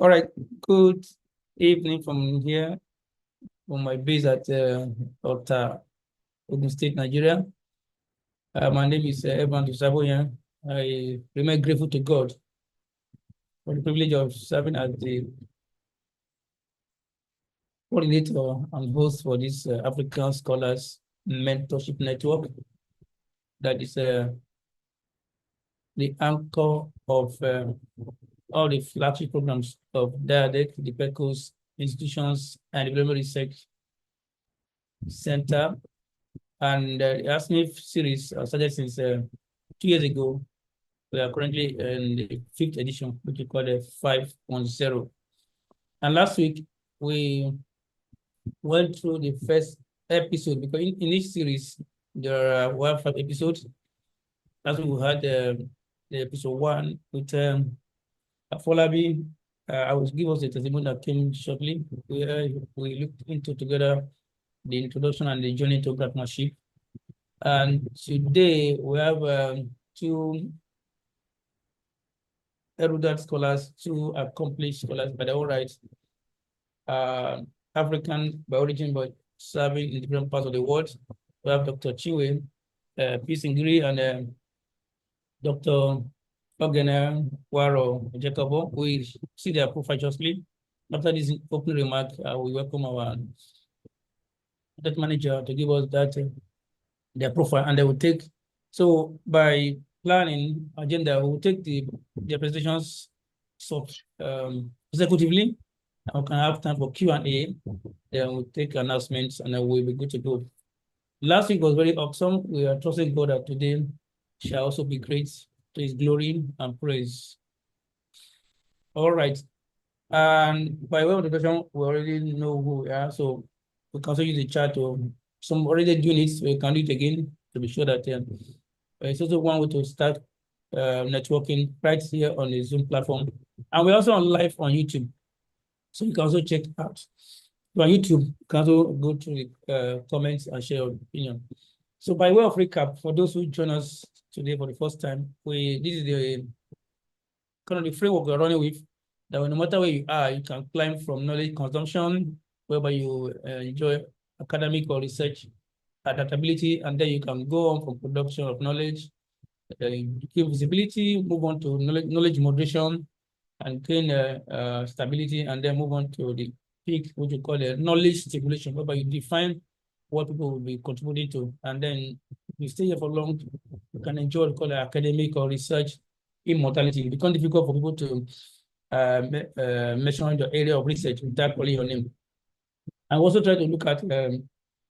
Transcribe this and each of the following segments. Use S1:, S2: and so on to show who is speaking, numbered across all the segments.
S1: All right, good evening from here, from my base at Delta, Ogun State, Nigeria. My name is Evan Dusaboyan. I remain grateful to God for the privilege of serving as the coordinator and host for this African Scholars Mentorship Network. That is the anchor of all the flagship programs of DIaDeRC, the PECOS institutions and development research center. And the ASMN series started since 2 years ago. We are currently in the 5th edition, which we call the 5.0. And last week, we went through the first episode, because in each series, there were 5 episodes. Last week, we had the episode 1 with Afolabi. I will give us the testimony that came shortly, where we looked into together the introduction and the journey to partnership. And today we have 2 erudite scholars, 2 accomplished scholars by their own rights, African by origin, but serving in different parts of the world. We have Dr. Chiwe Pisingiri and Dr. Ogene Waro Jacobo. We see their profile justly. After this opening remark, we welcome our manager to give us that their profile, and they will take. So by planning agenda, we will take their presentations consecutively. And we can have time for Q&A. Then we'll take announcements, and then we'll be good to go. Last week was very awesome. We are trusting God that today shall also be great to His glory and praise. All right. And by way of introduction, we already know who we are, so we can also use the chat to some already doing it, so we can do it again to be sure that it's also one way to start networking right here on the Zoom platform. And we're also on live on YouTube, so you can also check out. So on YouTube, you can also go through the comments and share your opinion. So by way of recap, for those who join us today for the first time, this is the kind of the framework we're running with, that no matter where you are, you can climb from knowledge consumption, whereby you enjoy academic or research adaptability, and then you can go on from production of knowledge, give visibility, move on to knowledge moderation, and gain stability, and then move on to the peak, which we call the knowledge stimulation, whereby you define what people will be contributing to, and then if you stay here for long, you can enjoy what we call academic or research immortality. It becomes difficult for people to measure your area of research without calling your name. I also try to look at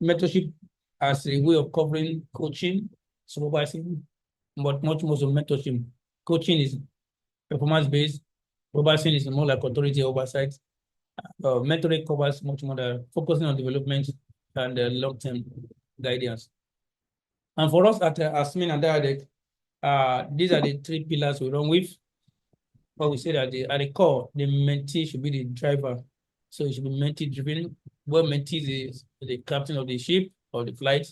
S1: mentorship as a way of covering coaching, supervising, but much more of mentorship. Coaching is performance-based, supervising is more like authority oversight. Mentoring covers much more the focusing on development and long-term guidance. And for us at ASMN and DIaDeRC, these are the 3 pillars we run with. But we say that at the core, the mentee should be the driver. So it should be mentee driven. Where mentee is the captain of the ship or the flight,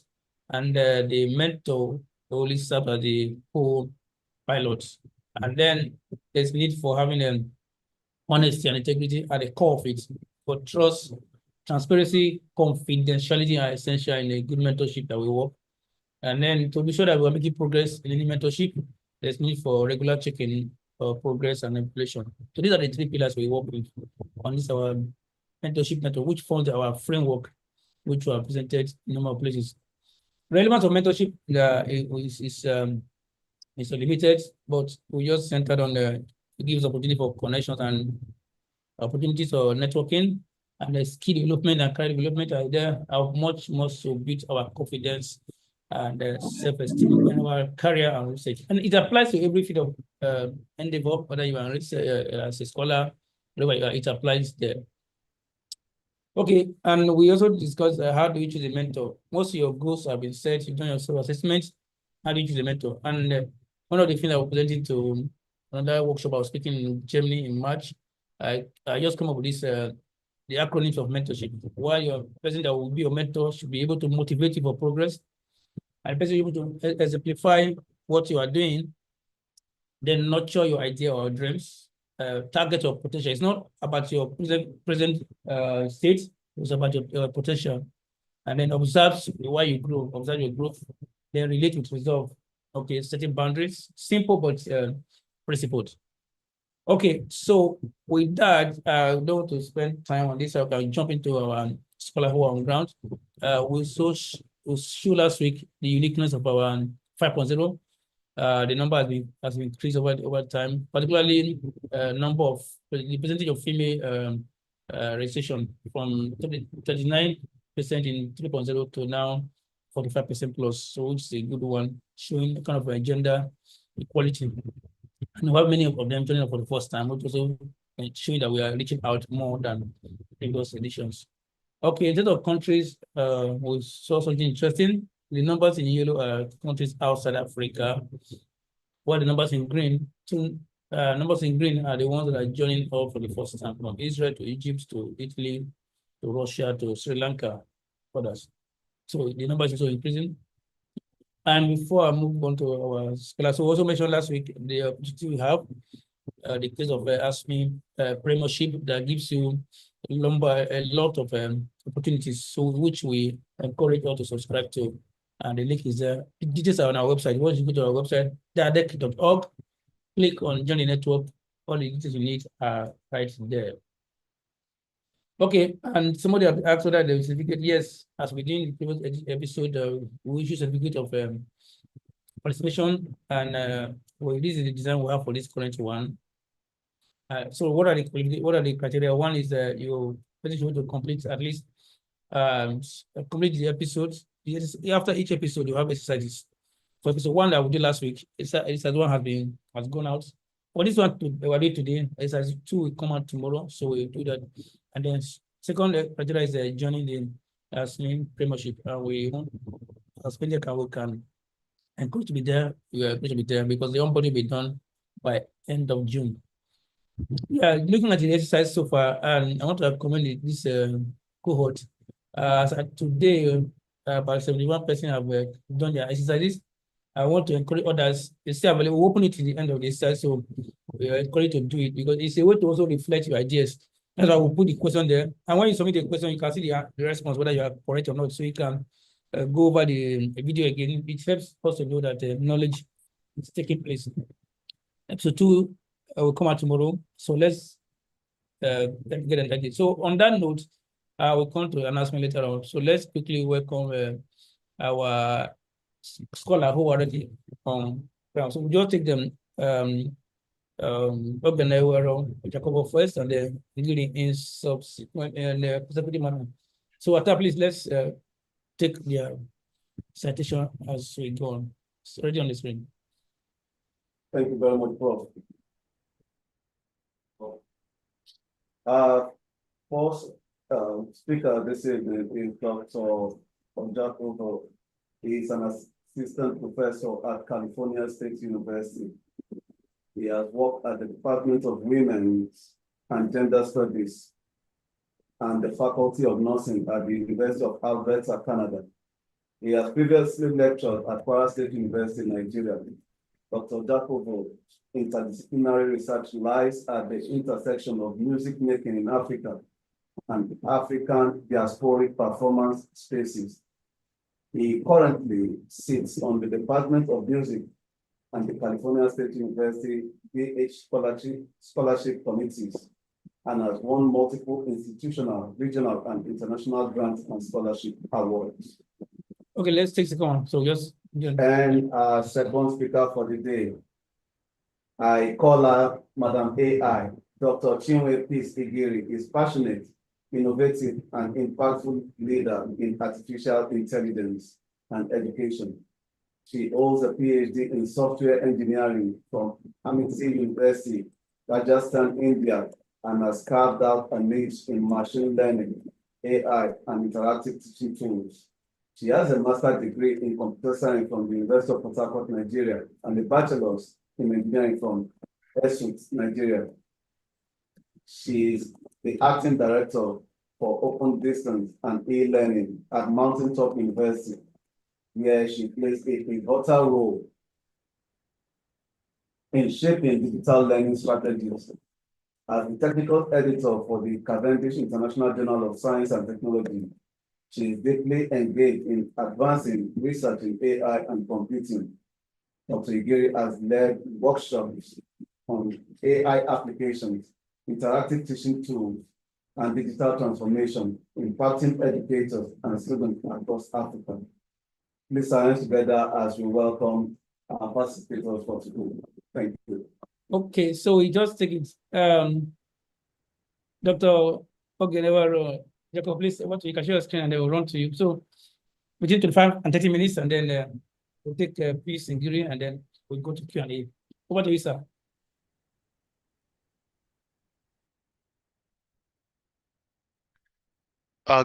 S1: and the mentor only serves as the co-pilot. And then there's need for having honesty and integrity at the core of it. For trust, transparency, confidentiality are essential in a good mentorship that we work. And then to be sure that we're making progress in any mentorship, there's need for regular checking progress and evaluation. So these are the 3 pillars we work with on this our mentorship network, which forms our framework, which we have presented in a number of places. Relevance of mentorship is limited, but we just centered on it gives opportunity for connections and opportunities for networking, and the skill development and career development are there. Are much more so build our confidence and self-esteem in our career and research. And it applies to every field of endeavor, whether you are as a scholar, whatever it applies there. Okay, and we also discussed how do you choose a mentor. Most of your goals have been set, you've done your self-assessment. How do you choose a mentor? And one of the things I was presenting to another workshop I was speaking in Germany in March, I just come up with this, the acronyms of mentorship. While your person that will be your mentor should be able to motivate you for progress, and the person able to exemplify what you are doing, then nurture your idea or dreams, target or potential. It's not about your present state, it's about your potential. And then observe why you grow, observe your growth, then relate with resolve. Okay, setting boundaries, simple but principled. Okay, so with that, I don't want to spend time on this. I can jump into our scholar who are on ground. We saw last week the uniqueness of our 5.0. The number has been increased over time, particularly number of the percentage of female registration from 39% in 3.0 to now 45% plus. So which is a good one, showing kind of a gender equality. And we have many of them joining up for the first time, which also showing that we are reaching out more than previous editions. Okay, in terms of countries, we saw something interesting. The numbers in yellow are countries outside Africa, while the numbers in green, numbers in green are the ones that are joining up for the first time, from Israel to Egypt to Italy to Russia to Sri Lanka, others. So the numbers are also increasing. And before I move on to our scholars, so we also mentioned last week the opportunity we have, the case of ASMN Premiership that gives you a lot of opportunities, so which we encourage you to subscribe to. And the link is there. The details are on our website. Once you go to our website, DIaDeRC.org, click on Join the Network. All the details you need are right there. Okay, and somebody have asked whether the certificate. Yes, as we did in the previous episode, we issue certificate of participation, and well, this is the design we have for this current one. So what are the criteria? One is that you need to complete at least complete the episodes. After each episode, you have exercises. For episode 1 that we did last week, exercise 1 has gone out. For this one we did today, exercise 2 will come out tomorrow, so we'll do that. And then second criteria is joining the ASMN Premiership. We as we can encourage to be there. We are encouraged to be there because the onboarding will be done by end of June. Yeah, looking at the exercise so far, and I want to commend this cohort. Today, about 71% have done their exercises. I want to encourage others. It's still available. We'll open it to the end of the exercise, so we are encouraged to do it because it's a way to also reflect your ideas. That's why we'll put the question there. And when you submit the question, you can see the response, whether you are correct or not, so you can go over the video again. It helps us to know that knowledge is taking place. Episode 2 will come out tomorrow. So let's get started. So on that note, we'll come to announcement later on. So let's quickly welcome our scholar who already on ground. So we'll just take them Gabriel Jakov first, and then in subsequent consecutive manner. So at that, please let's take the citation as we go on. It's already on the screen.
S2: Thank you very much, Prof. First speaker this evening is Dr. Jakov. He is an assistant professor at California State University. He has worked at the Department of Women's and Gender Studies and the Faculty of Nursing at the University of Alberta, Canada. He has previously lectured at Kwara State University, Nigeria. Dr. Jakov's interdisciplinary research lies at the intersection of music making in Africa and African diasporic performance spaces. He currently sits on the Department of Music and the California State University BH scholarship committees and has won multiple institutional, regional, and international grants and scholarship awards.
S1: Okay, let's take the one. So just
S2: and our second speaker for the day, I call her Madam AI. Dr. Chinwe Peace Igiri is passionate, innovative, and impactful leader in artificial intelligence and education. She holds a PhD in software engineering from Amity University, Rajasthan, India, and has carved out a niche in machine learning, AI, and interactive teaching tools. She has a master's degree in computer science from the University of Port Harcourt, Nigeria, and a bachelor's in engineering from ESUT, Nigeria. She is the acting director for open distance and e-learning at Mountaintop University, where she plays a pivotal role in shaping digital learning strategies As the technical editor for the Cavendish International Journal of Science and Technology, she is deeply engaged in advancing research in AI and computing. Dr. Igiri has led workshops on AI applications, interactive teaching tools, and digital transformation, impacting educators and students across Africa. Please silence together as we welcome our participators for today. Thank you.
S1: Okay, so we just take it. Dr. Ogenewa Jacob, please, you can share your screen and they will run to you. So between 25 and 30 minutes, and then we'll take a piece in Giri, and then we'll go to Q&A. Over to you, sir.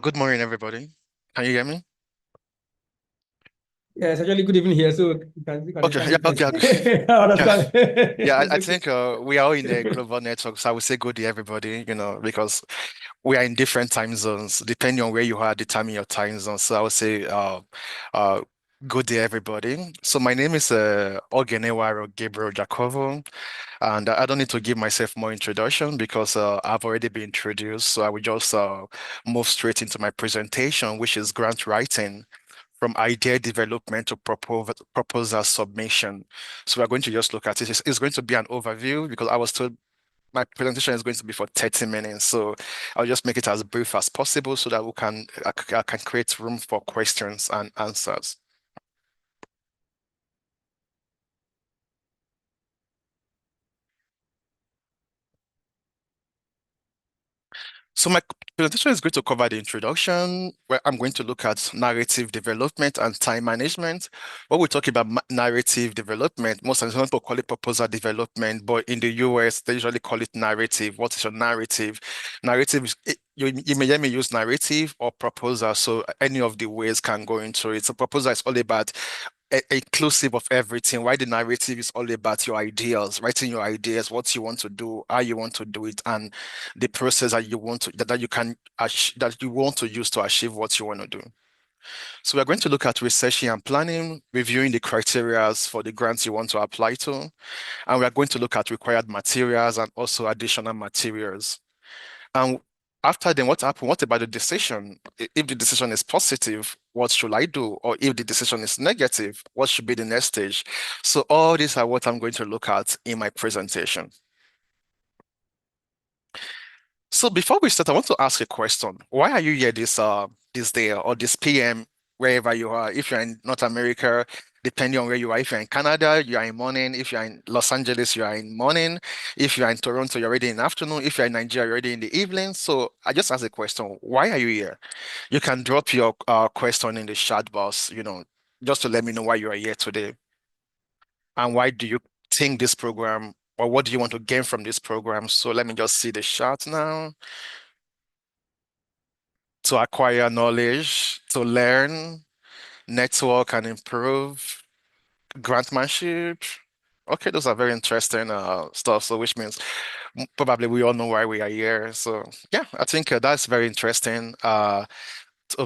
S3: Good morning, everybody. Can you hear me?
S1: Yeah, it's actually good evening here, so you can
S3: Okay, yeah, okay,
S1: okay. I understand.
S3: yeah, I think we are all in a global network, so I would say good day, everybody, because we are in different time zones. Depending on where you are, determine your time zone. So I would say uh, good day, everybody. So my name is Ogenewa Gabriel Jakov, and I don't need to give myself more introduction because I've already been introduced. So I will just move straight into my presentation, which is grant writing from idea development to proposal submission. So we're going to just look at it. It's going to be an overview because I was told my presentation is going to be for 30 minutes. So I'll just make it as brief as possible so that I can create room for questions and answers. So my presentation is going to cover the introduction, where I'm going to look at narrative development and time management. When we talk about narrative development, most of the people call it proposal development, but in the US, they usually call it narrative. What is your narrative? Narrative, you may hear me use narrative or proposal, so any of the ways can go into it. So proposal is all about inclusive of everything. Why the narrative is all about your ideas, writing your ideas, what you want to do, how you want to do it, and the process that you want to that you can that you want to use to achieve what you want to do. So we're going to look at researching and planning, reviewing the criteria for the grants you want to apply to, and we're going to look at required materials and also additional materials. And after then, what happened? What about the decision? If the decision is positive, what should I do? Or if the decision is negative, what should be the next stage? So all these are what I'm going to look at in my presentation. So before we start, I want to ask a question. Why are you here this day or this PM, wherever you are? If you're in North America, depending on where you are, if you're in Canada, you are in morning. If you're in Los Angeles, you are in morning. If you're in Toronto, you're already in afternoon. If you're in Nigeria, you're already in the evening. So I just asked a question. Why are you here? You can drop your question in the chat box, just to let me know why you are here today. And why do you think this program, or what do you want to gain from this program? So let me just see the chat now. To acquire knowledge, to learn, network and improve, grantmanship. Okay, those are very interesting stuff. So which means probably we all know why we are here. So yeah, I think that's very interesting. To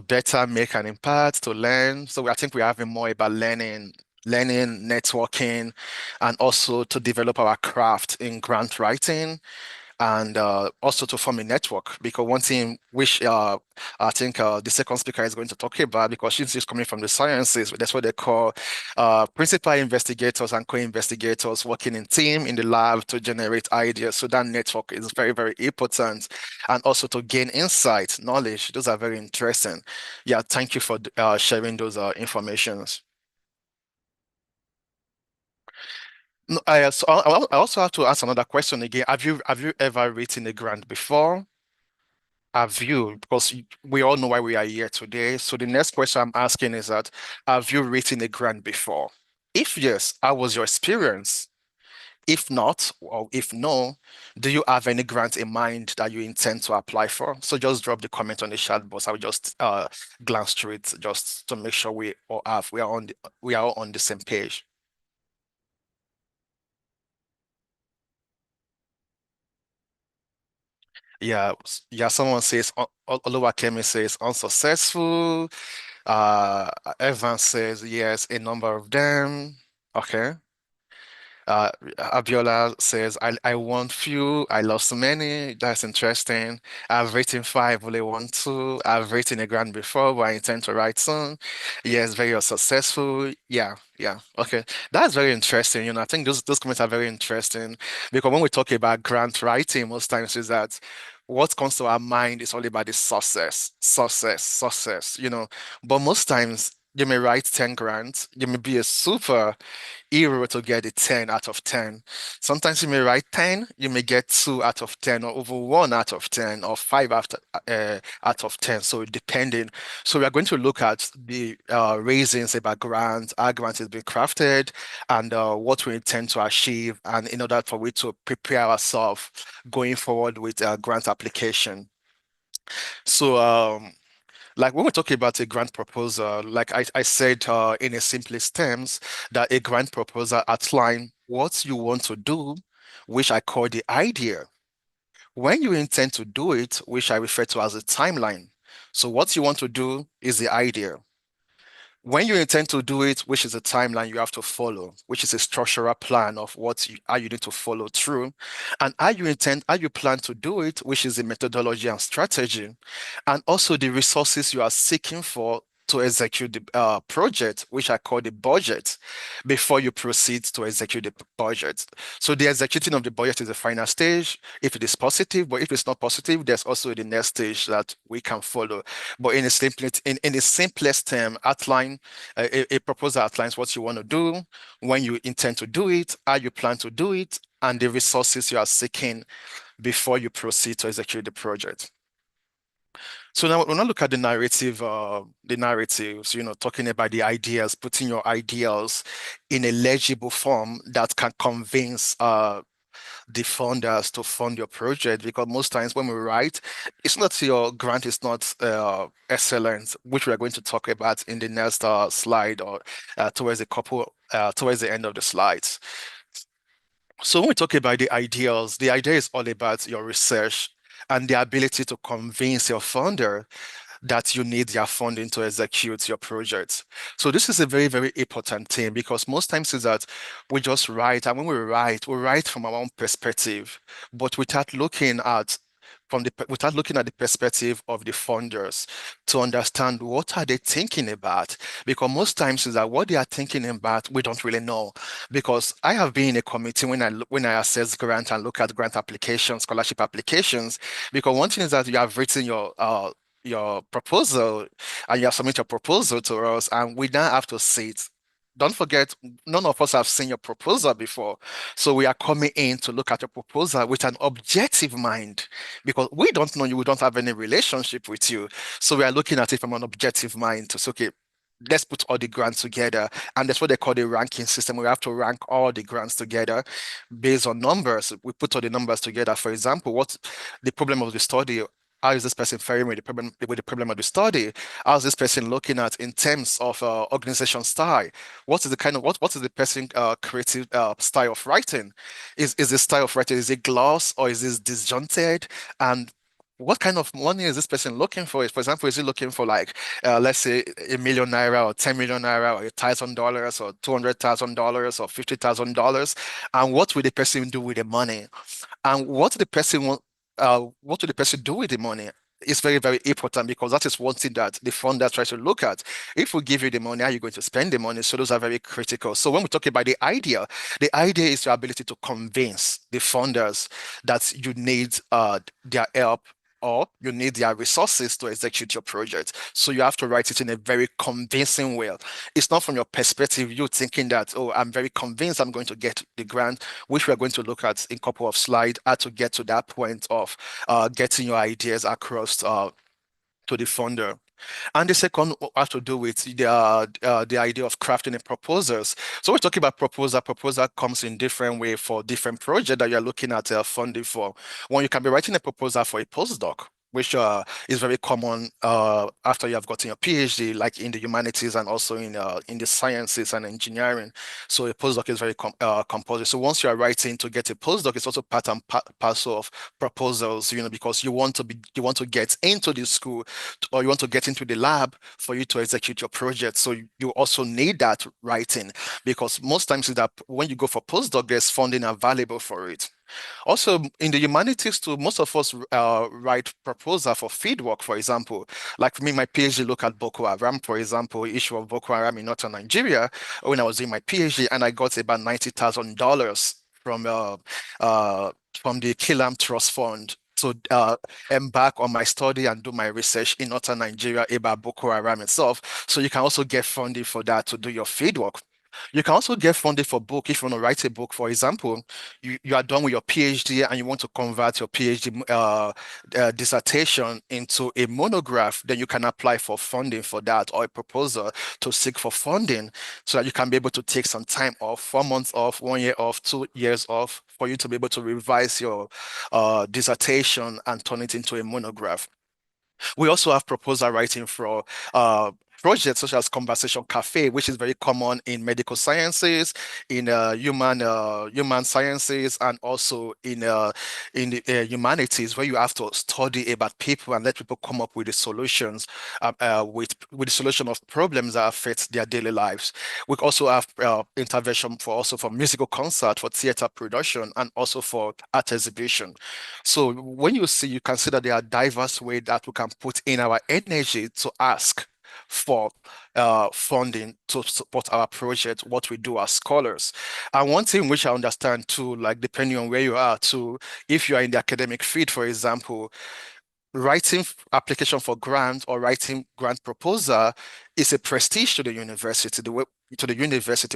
S3: better make an impact, to learn. So I think we're having more about learning, networking, and also to develop our craft in grant writing and also to form a network. Because one thing which I think the second speaker is going to talk about, because she's coming from the sciences, that's what they call principal investigators and co-investigators working in team in the lab to generate ideas. So that network is very, very important. And also to gain insight, knowledge. Those are very interesting. Yeah, thank you for sharing those informations. No, I also have to ask another question again. Have you ever written a grant before? Have you? Because we all know why we are here today. So the next question I'm asking is that, have you written a grant before? If yes, how was your experience? If not, or if no, do you have any grant in mind that you intend to apply for? So just drop the comment on the chat box. I will just glance through it just to make sure we are all on the same page. Yeah, yeah. Someone says, Oluwakemi says unsuccessful. Uh, Evan says yes, a number of them. Okay. Uh, Abiola says, I won few, I lost many. That's interesting. I've written five, only won two. I've written a grant before, but I intend to write soon. Yes, very successful. Yeah, yeah. Okay. That's very interesting. I think those comments are very interesting because when we talk about grant writing, most times is that what comes to our mind is all about the success, success, success, But most times you may write 10 grants, you may be a super hero to get a 10 out of 10. Sometimes you may write 10, you may get 2 out of 10, or over 1 out of 10, or 5 out of 10. So depending. So we are going to look at the reasons about grants, how grant is being crafted, and what we intend to achieve, and in order for we to prepare ourselves going forward with grant application. So like when we're talking about a grant proposal, like I said in a simplest terms, that a grant proposal outline what you want to do, which I call the idea. When you intend to do it, which I refer to as a timeline. So what you want to do is the idea. When you intend to do it, which is a timeline you have to follow, which is a structural plan of how you need to follow through, and how you plan to do it, which is the methodology and strategy, and also the resources you are seeking for to execute the project, which I call the budget, before you proceed to execute the budget. So the executing of the budget is the final stage, if it is positive, but if it's not positive, there's also the next stage that we can follow. But in the simplest term, outline a proposal outlines what you want to do, when you intend to do it, how you plan to do it, and the resources you are seeking before you proceed to execute the project. So now when I look at the narratives, talking about the ideas, putting your ideas in a legible form that can convince the funders to fund your project, because most times when we write, it's not your grant is not excellent, which we are going to talk about in the next slide or towards the end of the slides. So when we talk about the ideals, the idea is all about your research and the ability to convince your funder that you need their funding to execute your project. So this is a very, very important thing, because most times is that we just write, and when we write from our own perspective, but without looking at the perspective of the funders to understand what are they thinking about. Because most times is that what they are thinking about, we don't really know. Because I have been in a committee when I assess grant and look at grant applications, scholarship applications, because one thing is that you have written your proposal, and you have submitted your proposal to us, and we now have to see it. Don't forget, none of us have seen your proposal before. So we are coming in to look at your proposal with an objective mind, because we don't know you, we don't have any relationship with you. So we are looking at it from an objective mind to say, okay, let's put all the grants together. And that's what they call the ranking system. We have to rank all the grants together based on numbers. We put all the numbers together. For example, what's the problem of the study? How is this person faring with the problem of the study? How is this person looking at in terms of organization style? What is the person creative style of writing? Is this style of writing, is it gloss or is this disjointed? And what kind of money is this person looking for? For example, is he looking for, like, let's say, 1 million naira or 10 million naira or $1,000 or $200,000 or $50,000? And what will the person do with the money? And what do the person do with the money? It's very, very important, because that is one thing that the funder tries to look at. If we give you the money, how are you going to spend the money? So those are very critical. So when we talk about the idea is your ability to convince the funders that you need their help, or you need their resources to execute your project. So you have to write it in a very convincing way. It's not from your perspective, you thinking that, oh, I'm very convinced I'm going to get the grant, which we're going to look at in a couple of slides, how to get to that point of getting your ideas across to the funder. And the second has to do with the idea of crafting a proposals. So we're talking about proposal. Proposal comes in different way for different project that you're looking at funding for. One, you can be writing a proposal for a postdoc, which is very common after you have gotten your PhD, like in the humanities and also in the sciences and engineering. So a postdoc is very compulsory. So once you are writing to get a postdoc, it's also part and parcel of proposals, because you want to get into the school, or you want to get into the lab for you to execute your project. So you also need that writing, because most times is that when you go for postdoc, there's funding available for it. Also, in the humanities too, most of us write proposal for fieldwork, for example. Like for me, my PhD look at Boko Haram, for example, issue of Boko Haram in northern Nigeria when I was doing my PhD, and I got about $90,000 from the Kilam Trust Fund to embark on my study and do my research in northern Nigeria about Boko Haram itself. So you can also get funding for that to do your fieldwork. You can also get funded for book if you want to write a book. For example, you are done with your PhD and you want to convert your PhD dissertation into a monograph, then you can apply for funding for that, or a proposal to seek for funding, so that you can be able to take some time off, 4 months off, 1 year off, 2 years off, for you to be able to revise your dissertation and turn it into a monograph. We also have proposal writing for projects such as conversation cafe, which is very common in medical sciences, in human sciences, and also in the humanities, where you have to study about people and let people come up with the solutions, with the solution of problems that affect their daily lives. We also have intervention for musical concert, for theater production, and also for art exhibition. So when you consider there are diverse ways that we can put in our energy to ask for funding to support our project, what we do as scholars. And one thing which I understand too, like depending on where you are too, if you are in the academic field, for example, writing application for grant or writing grant proposal is a prestige to the university,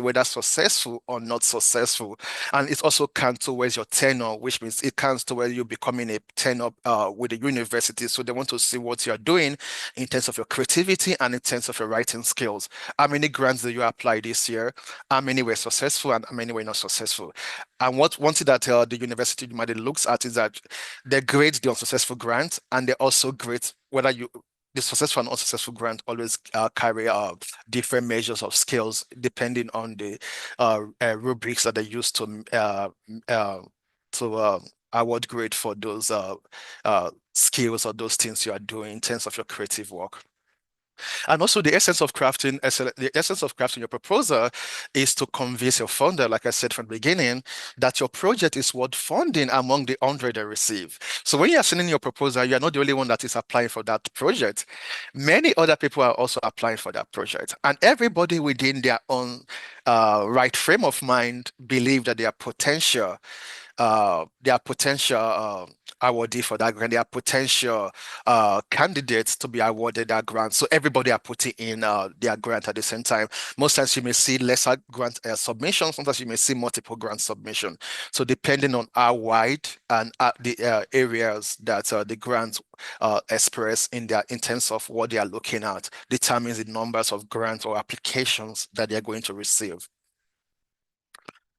S3: whether successful or not successful. And it also counts towards your tenure, which means it counts to where you becoming a tenure with the university. So they want to see what you're doing in terms of your creativity and in terms of your writing skills. How many grants did you apply this year? How many were successful and how many were not successful? And one thing that the university might looks at is that they grade the unsuccessful grant, and they also grade whether the successful and unsuccessful grant always carry different measures of skills depending on the rubrics that they use to award grade for those skills or those things you are doing in terms of your creative work. And also the essence of crafting your proposal is to convince your funder, like I said from the beginning, that your project is worth funding among the 100 they receive. So when you are sending your proposal, you are not the only one that is applying for that project. Many other people are also applying for that project. And everybody within their own right frame of mind believe that they are potential awardee for that grant. They are potential candidates to be awarded that grant. So everybody are putting in their grant at the same time. Most times you may see lesser grant submissions. Sometimes you may see multiple grant submission. So depending on how wide and the areas that the grants express in terms of what they are looking at, determines the numbers of grants or applications that they are going to receive.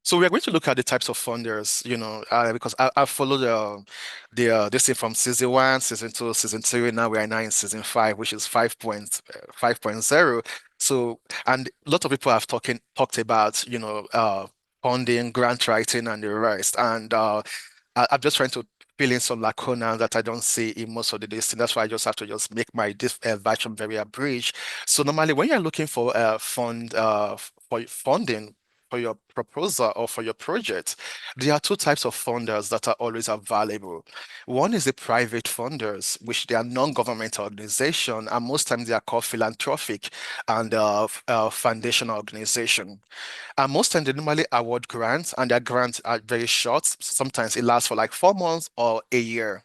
S3: So we are going to look at the types of funders, because I followed this thing from season 1, season 2, season 3. Now we are now in season 5, which is 5.0. So, and a lot of people have talked about, funding, grant writing, and the rest. And I'm just trying to fill in some lacuna that I don't see in most of the listing. That's why I just have to make my version very abridged. So normally, when you're looking for for funding for your proposal or for your project, there are two types of funders that are always available. One is the private funders, which they are non-governmental organization, and most times they are called philanthropic and foundation organization. And most times they normally award grants, and their grants are very short. Sometimes it lasts for like 4 months or a year.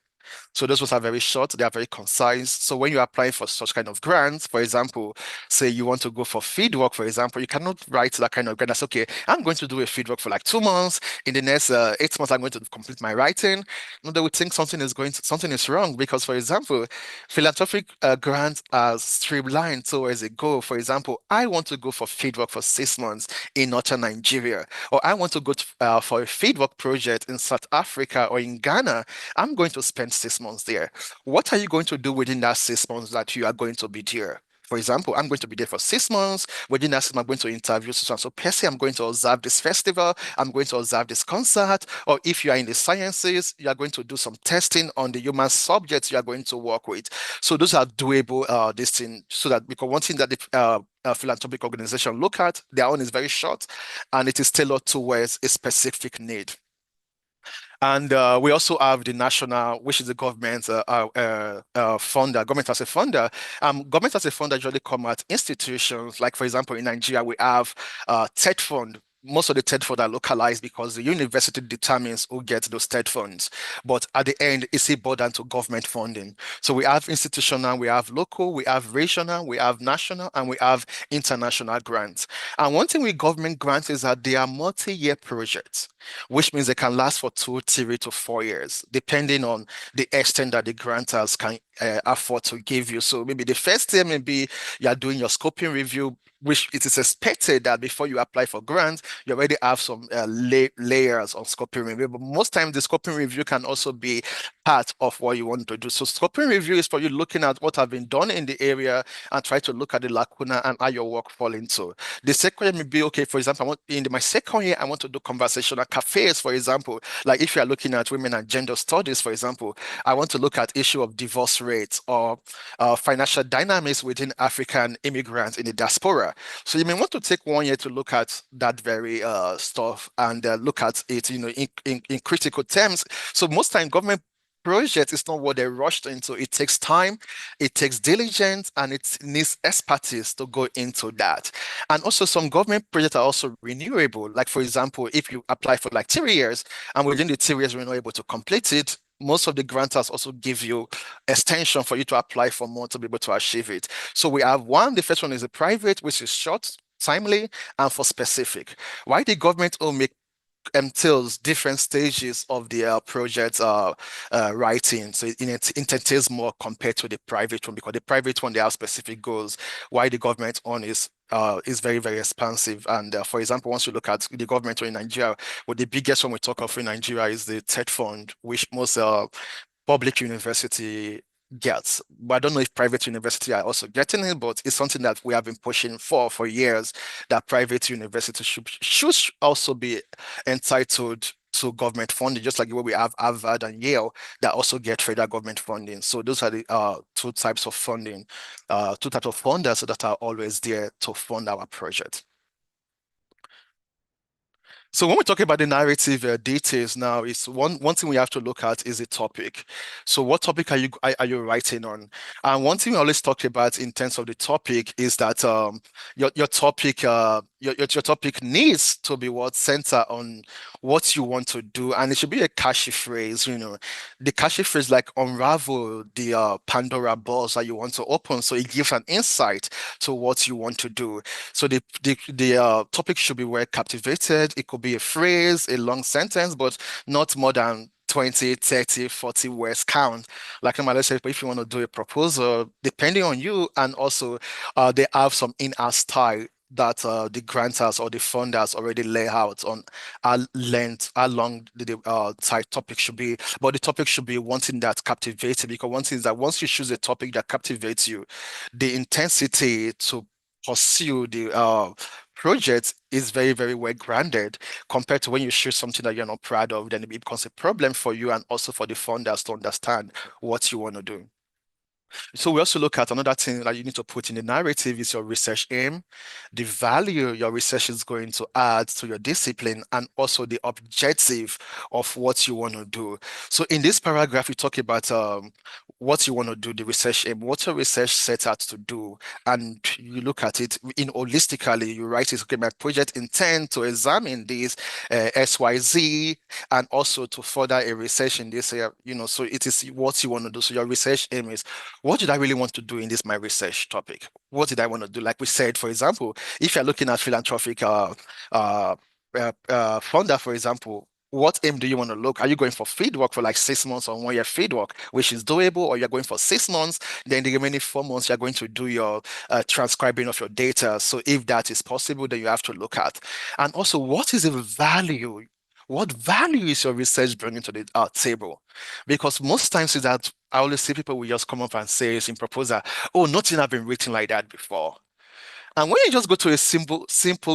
S3: So those ones are very short, they are very concise. So when you apply for such kind of grants, for example, say you want to go for fieldwork, for example, you cannot write that kind of grant that's okay, I'm going to do a fieldwork for like 2 months. In the next 8 months, I'm going to complete my writing. No, they would think something is wrong because, for example, philanthropic grants are streamlined towards a goal. For example, I want to go for fieldwork for 6 months in northern Nigeria, or I want to go for a fieldwork project in South Africa or in Ghana. I'm going to spend 6 months there. What are you going to do within that 6 months that you are going to be there? For example, I'm going to be there for 6 months. Within that 6 months, I'm going to interview so Percy, I'm going to observe this festival, I'm going to observe this concert. Or if you are in the sciences, you are going to do some testing on the human subjects you are going to work with. So those are doable this thing, so that because one thing that the philanthropic organization look at, their own is very short and it is tailored towards a specific need. And we also have the national, which is the government funder, government as a funder. Government as a funder usually come at institutions, like for example, in Nigeria, we have TED Fund. Most of the TED funds are localized because the university determines who gets those TED funds. But at the end, it's a burden to government funding. So we have institutional, we have local, we have regional, we have national, and we have international grants. And one thing with government grants is that they are multi-year projects, which means they can last for 2, 3 to 4 years, depending on the extent that the grantors can afford to give you. So maybe the first year, maybe you are doing your scoping review, which it is expected that before you apply for grants, you already have some layers of scoping review. But most times, the scoping review can also be part of what you want to do. So scoping review is for you looking at what have been done in the area and try to look at the lacuna and how your work fall into. The second year may be, okay, for example, in my second year, I want to do conversational cafes, for example. Like if you are looking at women and gender studies, for example, I want to look at issue of divorce rates or financial dynamics within African immigrants in the diaspora. So you may want to take 1 year to look at that very stuff and look at it, in critical terms. So most time government project is not what they rushed into. It takes time, it takes diligence, and it needs expertise to go into that. And also some government projects are also renewable. Like for example, if you apply for like 3 years and within the 3 years you're not able to complete it, most of the grantors also give you extension for you to apply for more to be able to achieve it. So we have one, the first one is a private, which is short, timely, and for specific. Why the government will make entails different stages of the project writing. So it entails more compared to the private one, because the private one, they have specific goals, while the government one is very, very expansive. And for example, once you look at the government one in Nigeria, well, the biggest one we talk of in Nigeria is the TED Fund, which most public university gets. But I don't know if private university are also getting it, but it's something that we have been pushing for years, that private university should also be entitled to government funding, just like the way we have Harvard and Yale that also get federal government funding. So those are the two types of funding, two types of funders that are always there to fund our project. So when we talk about the narrative details now, is one thing we have to look at is the topic. So what topic are you writing on? And one thing we always talk about in terms of the topic is that your topic needs to be what center on what you want to do, and it should be a catchy phrase. The catchy phrase like unravel the Pandora box that you want to open, so it gives an insight to what you want to do. So the topic should be well captivated. It could be a phrase, a long sentence, but not more than 20, 30, 40 words count. Like let's say, if you want to do a proposal, depending on you, and also they have some in-house style that the grantors or the funders already lay out on how long the topic should be. But the topic should be one thing that captivates you, because one thing is that once you choose a topic that captivates you, the intensity to pursue the project is very, very well grounded, compared to when you choose something that you're not proud of, then it becomes a problem for you and also for the funders to understand what you want to do. So we also look at another thing that you need to put in the narrative is your research aim, the value your research is going to add to your discipline, and also the objective of what you want to do. So in this paragraph, we talk about what you want to do, the research aim, what your research set out to do, and you look at it in holistically. You write it, okay, my project intend to examine this XYZ, and also to further a research in this area, so it is what you want to do. So your research aim is, what did I really want to do in this my research topic? What did I want to do? Like we said, for example, if you're looking at philanthropic funder, for example, what aim do you want to look? Are you going for fieldwork for like 6 months or 1 year fieldwork, which is doable, or you're going for 6 months, then the remaining 4 months you're going to do your transcribing of your data. So if that is possible, then you have to look at. And also, what is the value What value is your research bringing to the table? Because most times is that I always see people will just come up and say in proposal, oh, nothing have been written like that before. And when you just go to a simple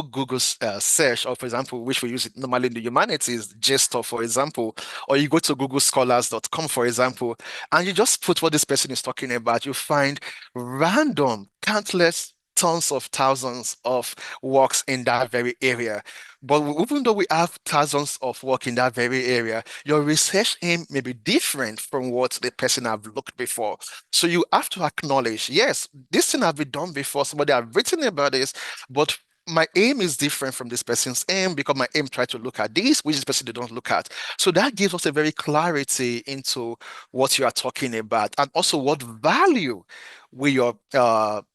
S3: Google search, or for example, which we use it normally in the humanities, JSTOR, for example, or you go to googlescholars.com, for example, and you just put what this person is talking about, you find random, countless tons of thousands of works in that very area. But even though we have thousands of work in that very area, your research aim may be different from what the person have looked before. So you have to acknowledge, yes, this thing have been done before. Somebody have written about this, but my aim is different from this person's aim because my aim try to look at this, which this person they don't look at. So that gives us a very clarity into what you are talking about and also what value will your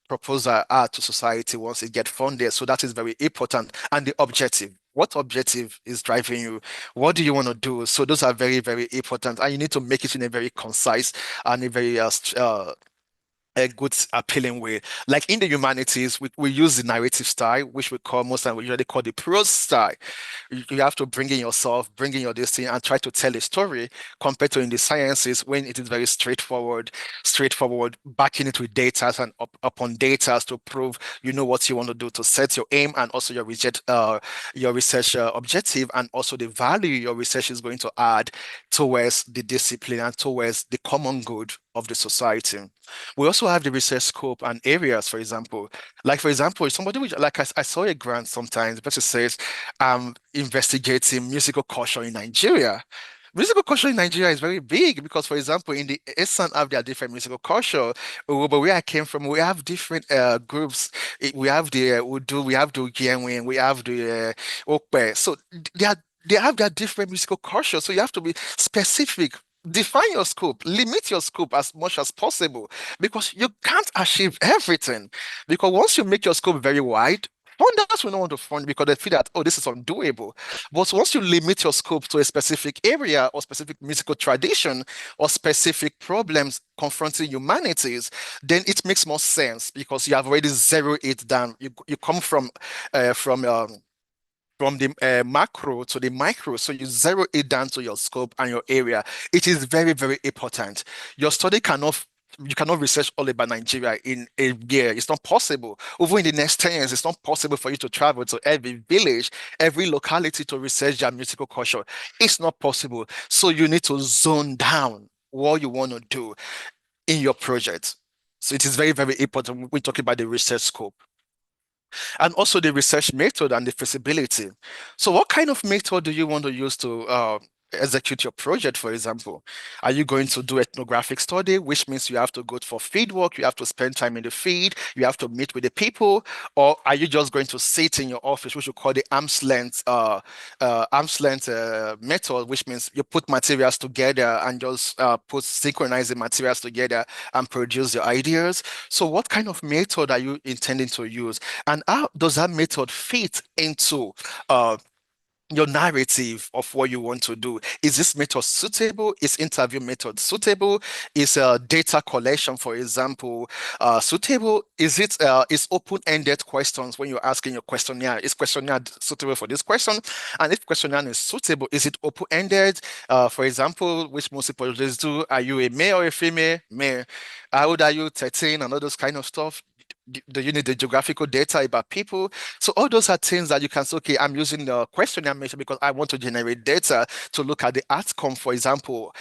S3: proposal add to society once it get funded. So that is very important. And the objective. What objective is driving you? What do you want to do? So those are very, very important. And you need to make it in a very concise and a very a good appealing way. Like in the humanities, we use the narrative style, which we call most time we usually call the prose style. You have to bring in yourself, bring in your destiny, and try to tell a story compared to in the sciences when it is very straightforward, backing it with data and upon data to prove you know what you want to do to set your aim and also your research objective and also the value your research is going to add towards the discipline and towards the common good of the society. We also have the research scope and areas, for example. Like, for example, somebody which, like I saw a grant sometimes, the person says, investigating musical culture in Nigeria. Musical culture in Nigeria is very big because, for example, in the Eastern have their different musical culture. But where I came from, we have different groups. We have the Udu, we have the Ogienwe, we have the Okpe. So they have their different musical culture. So you have to be specific. Define your scope, limit your scope as much as possible because you can't achieve everything. Because once you make your scope very wide, funders will not want to fund because they feel that, oh, this is undoable. But once you limit your scope to a specific area or specific musical tradition or specific problems confronting humanities, then it makes more sense because you have already zeroed it down. You come from the macro to the micro. So you zero it down to your scope and your area. It is very, very important. Your study you cannot research all about Nigeria in a year. It's not possible. Over in the next 10 years, it's not possible for you to travel to every village, every locality to research their musical culture. It's not possible. So you need to zone down what you want to do in your project. So it is very, very important when we talk about the research scope and also the research method and the feasibility. So what kind of method do you want to use to execute your project, for example? Are you going to do ethnographic study, which means you have to go for field work, you have to spend time in the field, you have to meet with the people, or are you just going to sit in your office, which we call the arm's length method, which means you put materials together and just synchronize the materials together and produce your ideas? So what kind of method are you intending to use? And how does that method fit into your narrative of what you want to do? Is this method suitable? Is interview method suitable? Is data collection, for example, suitable? Is open-ended questions when you're asking your questionnaire? Is questionnaire suitable for this question? And if questionnaire is suitable, is it open-ended? For example, which most people just do, are you a male or a female? Male. How old are you? 13 and all those kind of stuff. Do you need the geographical data about people? So all those are things that you can say, okay, I'm using the questionnaire method because I want to generate data to look at the outcome, for example,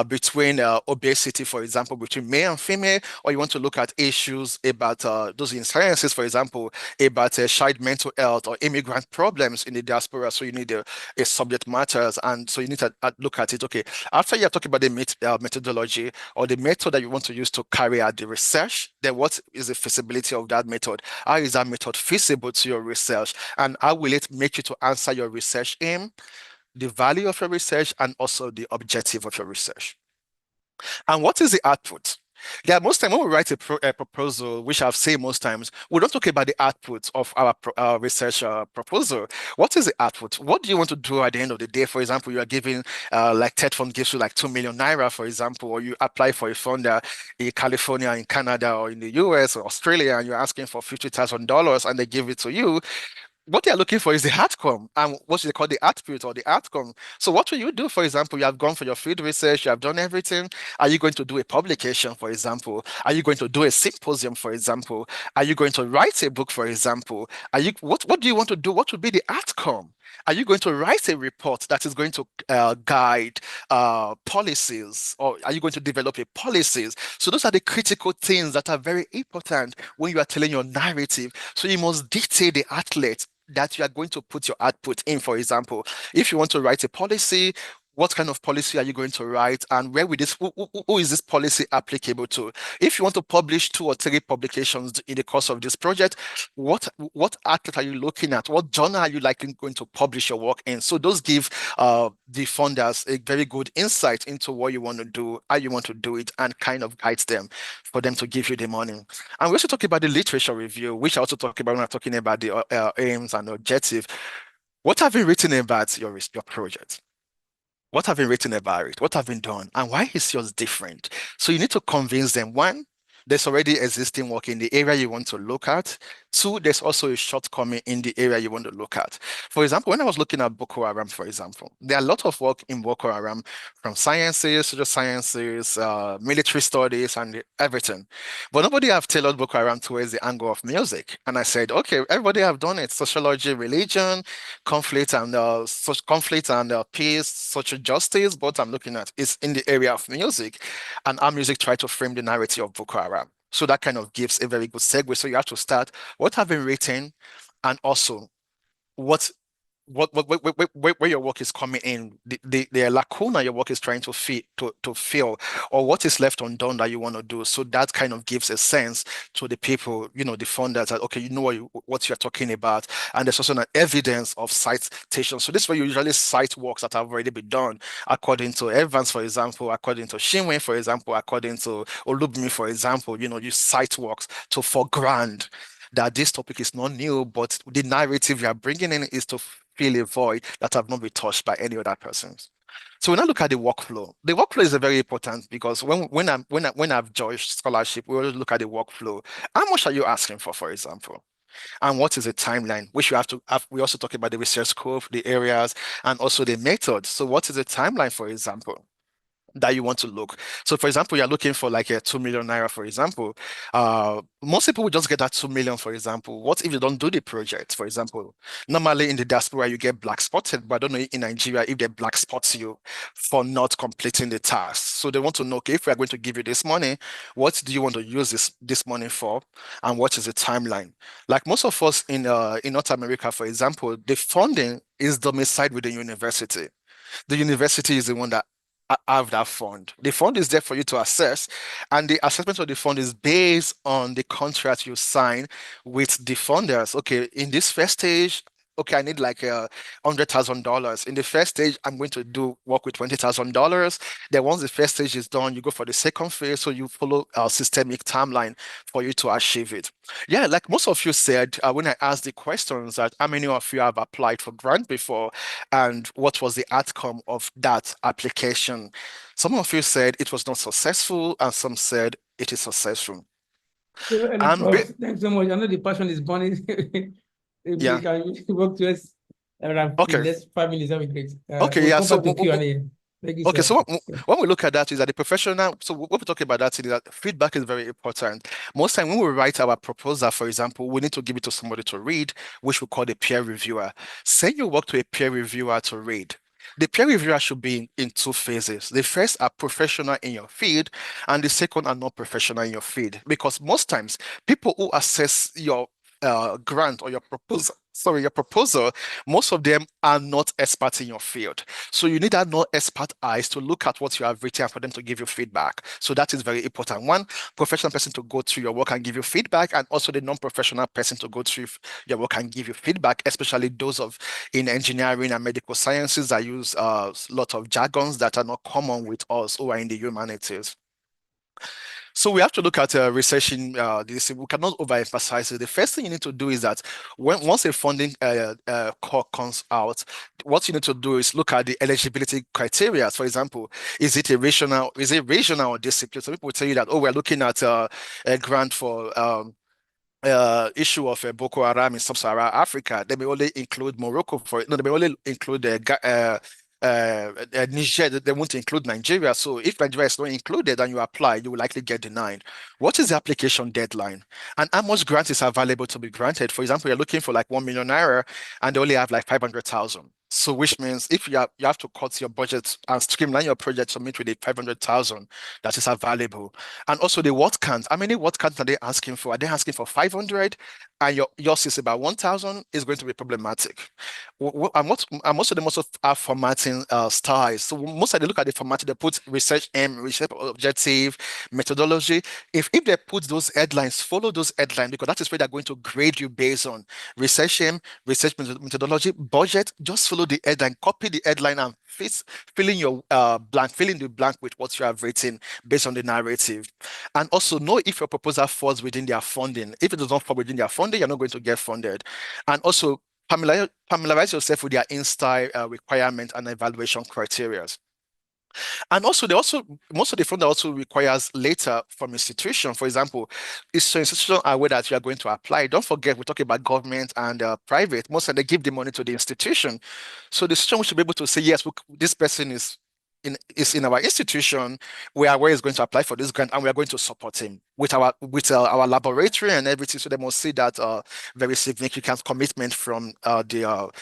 S3: between obesity, for example, between male and female, or you want to look at issues about those in sciences, for example, about child mental health or immigrant problems in the diaspora. So you need a subject matters. And so you need to look at it. Okay, after you are talking about the methodology or the method that you want to use to carry out the research, then what is the feasibility of that method? How is that method feasible to your research? And how will it make you to answer your research aim, the value of your research, and also the objective of your research? And what is the output? Yeah, most time when we write a proposal, which I've said most times, we don't talk about the output of our research proposal. What is the output? What do you want to do at the end of the day? For example, you are giving, like TED Fund gives you like 2 million naira, for example, or you apply for a funder in California, in Canada, or in the US or Australia, and you're asking for $50,000 and they give it to you. what they are looking for is the outcome and what they call the output or the outcome. So what will you do? For example, you have gone for your field research, you have done everything. Are you going to do a publication, for example? Are you going to do a symposium, for example? Are you going to write a book, for example? What do you want to do? What will be the outcome? Are you going to write a report that is going to guide policies, or are you going to develop a policies? So those are the critical things that are very important when you are telling your narrative. So you must dictate the outlet that you are going to put your output in. For example, if you want to write a policy, what kind of policy are you going to write, and where will this who is this policy applicable to? If you want to publish 2 or 3 publications in the course of this project, what outlet are you looking at? What journal are you likely going to publish your work in? So those give the funders a very good insight into what you want to do, how you want to do it, and kind of guides them for them to give you the money. And we also talk about the literature review, which I also talk about when I'm talking about the aims and objective. What have you written about your project? What have you written about it? What have been done? And why is yours different? So you need to convince them, one, there's already existing work in the area you want to look at. 2, there's also a shortcoming in the area you want to look at. For example, when I was looking at Boko Haram, for example, there are a lot of work in Boko Haram from sciences, social sciences, military studies, and everything. But nobody have tailored Boko Haram towards the angle of music. And I said, okay, everybody have done it. Sociology, religion, conflict and peace, social justice. But I'm looking at is in the area of music, and our music try to frame the narrative of Boko Haram. So that kind of gives a very good segue. So you have to start what have been written, and also what where your work is coming in, the lacuna your work is trying to fill, or what is left undone that you want to do. So that kind of gives a sense to the people, the funders, that okay, you know what you're talking about, and there's also an evidence of citation. So this is where you usually cite works that have already been done, according to Evans, for example, according to Shinwe, for example, according to Olubmi, for example. You cite works to foreground that this topic is not new, but the narrative you are bringing in is to fill a void that have not been touched by any other persons. So when I look at the workflow is very important, because when I've judged scholarship, we always look at the workflow. How much are you asking for example? And what is the timeline? Which you have to have. We also talk about the research scope, the areas, and also the method. So what is the timeline, for example, that you want to look? So for example, you're looking for like a 2 million naira, for example. Most people will just get that 2 million, for example. What if you don't do the project, for example? Normally in the diaspora, you get black spotted, but I don't know in Nigeria if they black spots you for not completing the task. So they want to know, okay, if we are going to give you this money, what do you want to use this money for? And what is the timeline? Like most of us in North America, for example, the funding is domiciled with the university. The university is the one that have that fund. The fund is there for you to assess, and the assessment of the fund is based on the contract you sign with the funders. Okay, in this first stage, okay, I need like $100,000. In the first stage, I'm going to do work with $20,000. Then once the first stage is done, you go for the second phase. So you follow a systemic timeline for you to achieve it. Yeah, like most of you said, when I asked the questions, that how many of you have applied for grant before, and what was the outcome of that application? Some of you said it was not successful, and some said it is successful.
S1: Thanks so much. I know the passion is burning. If
S3: Yeah.
S1: we can work towards around the
S3: Okay.
S1: next 5 minutes, that would be great.
S3: Okay,
S1: we'll
S3: yeah.
S1: come
S3: So
S1: back to Q&A. Thank you,
S3: okay,
S1: sir.
S3: so when we look at that is that the professional, so what we talk about that is that feedback is very important. Most time when we write our proposal, for example, we need to give it to somebody to read, which we call the peer reviewer. Send your work to a peer reviewer to read. The peer reviewer should be in 2 phases. The first are professional in your field, and the second are not professional in your field. Because most times, people who assess your grant or your proposal, most of them are not experts in your field. So you need that non-expert eyes to look at what you have written for them to give you feedback. So that is very important. One, professional person to go through your work and give you feedback, and also the non-professional person to go through your work and give you feedback, especially those in engineering and medical sciences that use a lot of jargons that are not common with us who are in the humanities. So we have to look at researching this. We cannot overemphasize it. The first thing you need to do is that once a funding call comes out, what you need to do is look at the eligibility criteria. For example, is it regional or discipline? Some people will tell you that, oh, we're looking at a grant for issue of Boko Haram in Sub-Saharan Africa, they may only include Morocco for it. No, they may only include Niger. They won't include Nigeria. So if Nigeria is not included and you apply, you will likely get denied. What is the application deadline? And how much grant is available to be granted? For example, you're looking for like 1 million naira and they only have like 500,000. So which means if you have to cut your budget and streamline your project to meet with the 500,000 that is available. And also the word count. How many word counts are they asking for? Are they asking for 500 and yours is about 1,000? Is going to be problematic. And most of them also have formatting styles. So most of them look at the formatting, they put research aim, research objective, methodology. If they put those headlines, follow those headlines because that is where they're going to grade you based on research aim, research methodology, budget. Just follow the headline, copy the headline and fill in your fill in the blank with what you have written based on the narrative. And also know if your proposal falls within their funding. If it does not fall within their funding, you're not going to get funded. And also familiarize yourself with their in-style requirement and evaluation criteria. And also, most of the funding also requires later from institution. For example, if so institution are aware that you are going to apply, don't forget we're talking about government and private. Most of them they give the money to the institution. So the institution should be able to say, yes, this person is in our institution. We are where he's going to apply for this grant, and we are going to support him with our laboratory and everything. So they must see that very significant commitment from the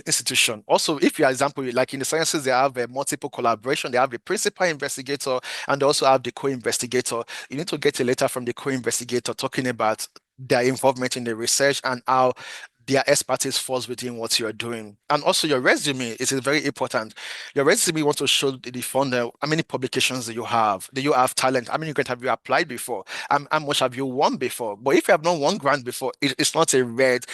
S3: institution. Also, if you are example, like in the sciences, they have a multiple collaboration. They have the principal investigator and they also have the co-investigator. You need to get a letter from the co-investigator talking about their involvement in the research and how their expertise falls within what you're doing. And also your resume is very important. Your resume wants to show the funder how many publications do you have? Do you have talent? How many grants have you applied before? How much have you won before? But if you have not won grant before, it's not a red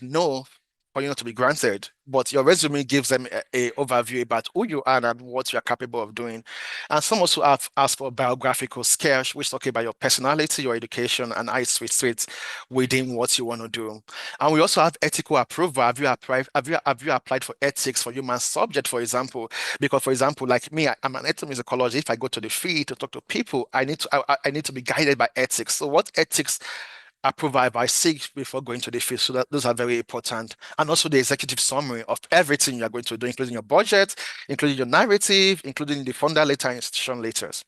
S3: no for you not to be granted, but your resume gives them a overview about who you are and what you're capable of doing. And some also have asked for biographical skills, which talk about your personality, your education, and how it fits within what you want to do. And we also have ethical approval. Have you applied for ethics for human subject, for example? Because, for example, like me, I'm an ethnomusicologist. If I go to the field to talk to people, I need to be guided by ethics. So what ethics approval by SIG before going to the field. So those are very important. And also the executive summary of everything you are going to do, including your budget, including your narrative, including the funder letter and institution letters.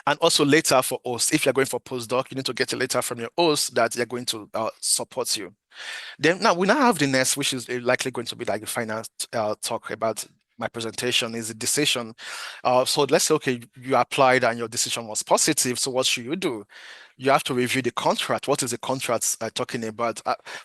S3: And also later for host, if you're going for postdoc, you need to get a letter from your host that they're going to support you. Then now we now have the next, which is likely going to be like the final talk about my presentation is a decision. So let's say, okay, you applied and your decision was positive. So what should you do? You have to review the contract. What is the contract talking about?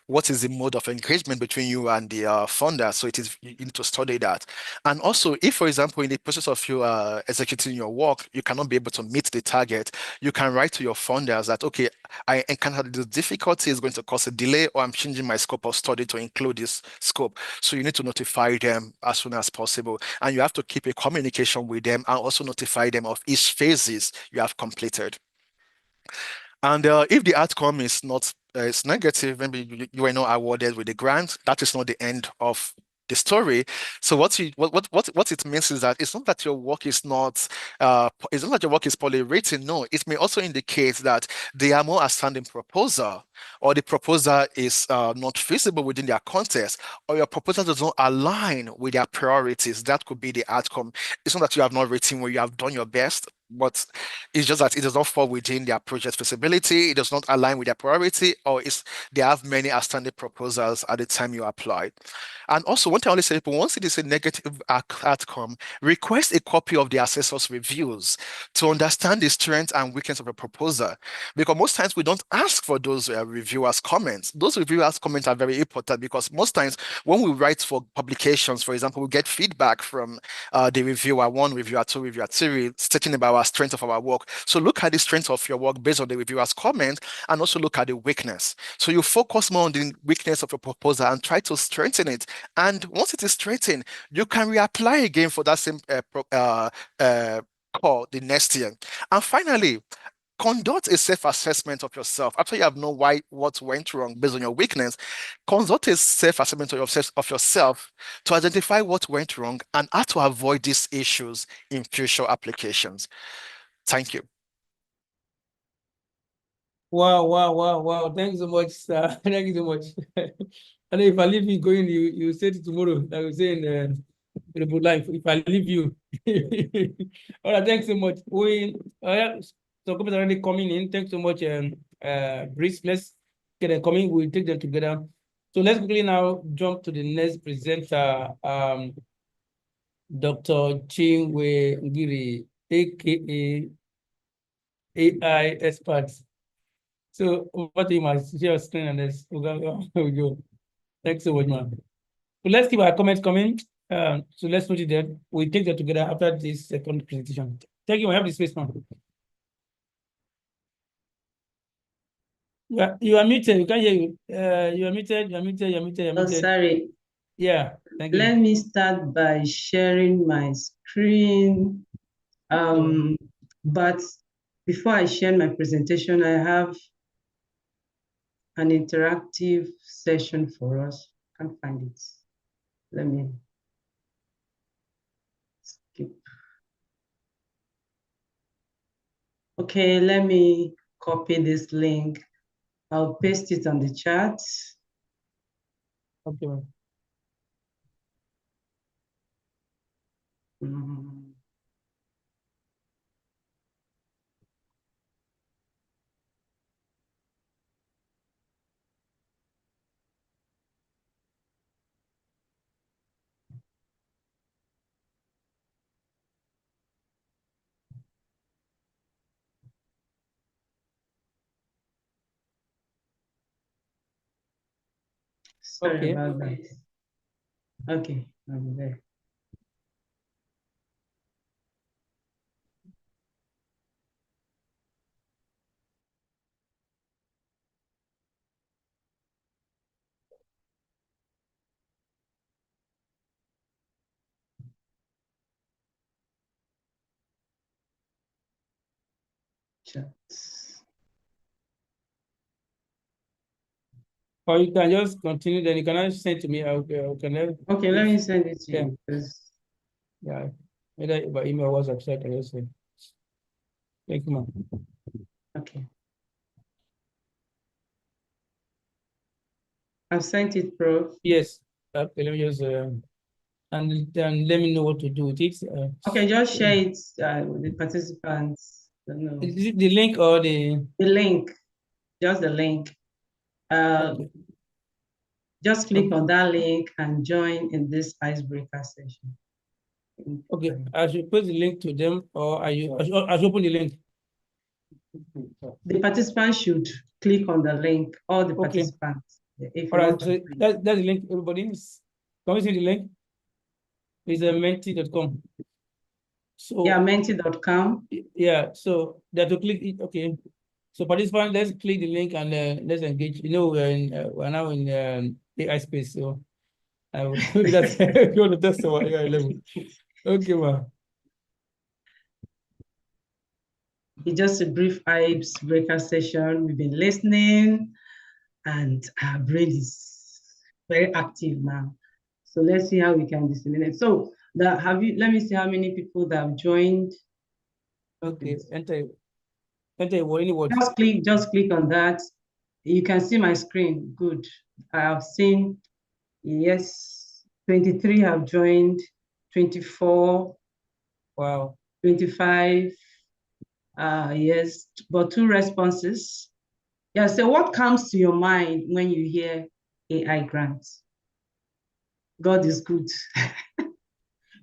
S3: What is the mode of engagement between you and the funder? So you need to study that. And also, if, for example, in the process of you executing your work, you cannot be able to meet the target, you can write to your funders that, okay, I encountered this difficulty, is going to cause a delay, or I'm changing my scope of study to include this scope. So you need to notify them as soon as possible. And you have to keep a communication with them and also notify them of each phases you have completed. And if the outcome is not is negative, maybe you were not awarded with the grant, that is not the end of the story. So what it means is that it's not that your work is not it's not that your work is poorly written. No, it may also indicate that they are more outstanding proposal, or the proposal is not feasible within their context, or your proposal does not align with their priorities. That could be the outcome. It's not that you have not written where you have done your best, but it's just that it does not fall within their project feasibility, it does not align with their priority, or they have many outstanding proposals at the time you apply. And also, one thing I always say, people, once it is a negative outcome, request a copy of the assessor's reviews to understand the strengths and weaknesses of a proposal. Because most times we don't ask for those reviewers' comments. Those reviewers' comments are very important because most times when we write for publications, for example, we get feedback from the reviewer one, reviewer two, reviewer three, stating about our strength of our work. So look at the strength of your work based on the reviewer's comment and also look at the weakness. So you focus more on the weakness of your proposal and try to strengthen it. And once it is straightened, you can reapply again for that same call the next year. And finally, conduct a self-assessment of yourself. After you have known what went wrong based on your weakness, conduct a self-assessment of yourself to identify what went wrong and how to avoid these issues in future applications. Thank you.
S1: Wow, wow, wow, wow. Thank you so much, sir. Thank you so much. And if I leave you going, you say it tomorrow. I will say in the life, if I leave you. All right, thanks so much. We so comments are already coming in. Thanks so much, Brice. Let's get them coming. We'll take them together. So let's quickly now jump to the next presenter, Dr. Chinwe Ngiri, aka AI expert. So over to you, man. Share your screen and let's go. Thanks so much, man. So let's keep our comments coming. So let's put it there. We'll take that together after this second presentation. Thank you. I have the space now. You are muted. We can't hear you. You are muted. You are muted. You are muted. You are
S4: Oh,
S1: muted.
S4: sorry.
S1: Yeah. Thank you.
S4: Let me start by sharing my screen. But before I share my presentation, I have an interactive session for us. Can't find it. Let me skip. Okay, let me copy this link. I'll paste it on the chat.
S1: Okay.
S4: Sorry about that. Okay, I'm there. Chat.
S1: Or you can just continue, then you can send to me.
S4: Okay, let me send it to you.
S1: Yeah, either by email or WhatsApp, so I can just say. Thank you, ma'am.
S4: Okay. I've sent it, Prof.
S1: Yes. Okay, let me just and then let me know what to do with it.
S4: Okay, just share it with the participants.
S1: Is it the link or the
S4: link? Just the link.
S1: okay.
S4: Just click on that link and join in this icebreaker session.
S1: Okay, I should put the link to them, or I should open the link.
S4: The participants should click on the link, all the participants. If
S1: all right, so that's the link, everybody. Can we see the link? It's menti.com. So
S4: yeah, menti.com.
S1: Yeah, so that to click it, okay. So participants, let's click the link and let's engage. You know, we're now in AI space, so maybe that's if you want to test our AI level. Okay, well.
S4: It's just a brief icebreaker session. We've been listening, and our brain is very active now. So let's see how we can disseminate. So let me see how many people that have joined.
S1: Okay, enter any word.
S4: Just click on that. You can see my screen. Good. I have seen, yes, 23 have joined, 24.
S1: Wow.
S4: 25. Yes, but 2 responses. Yeah, so what comes to your mind when you hear AI grants? God is good.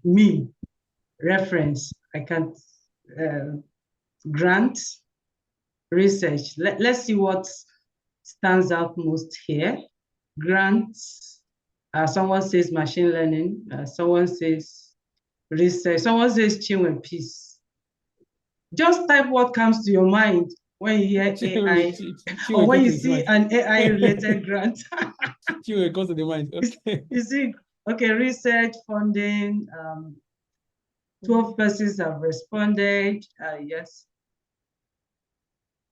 S4: Me, reference, I can't, grant, research. Let's see what stands out most here. Grants, someone says machine learning, someone says research, someone says Chinwe peace. Just type what comes to your mind when you hear AI or when you see an AI-related grant.
S1: Chinwe comes to the mind. Okay.
S4: You see, okay, research, funding, 12 persons have responded, yes.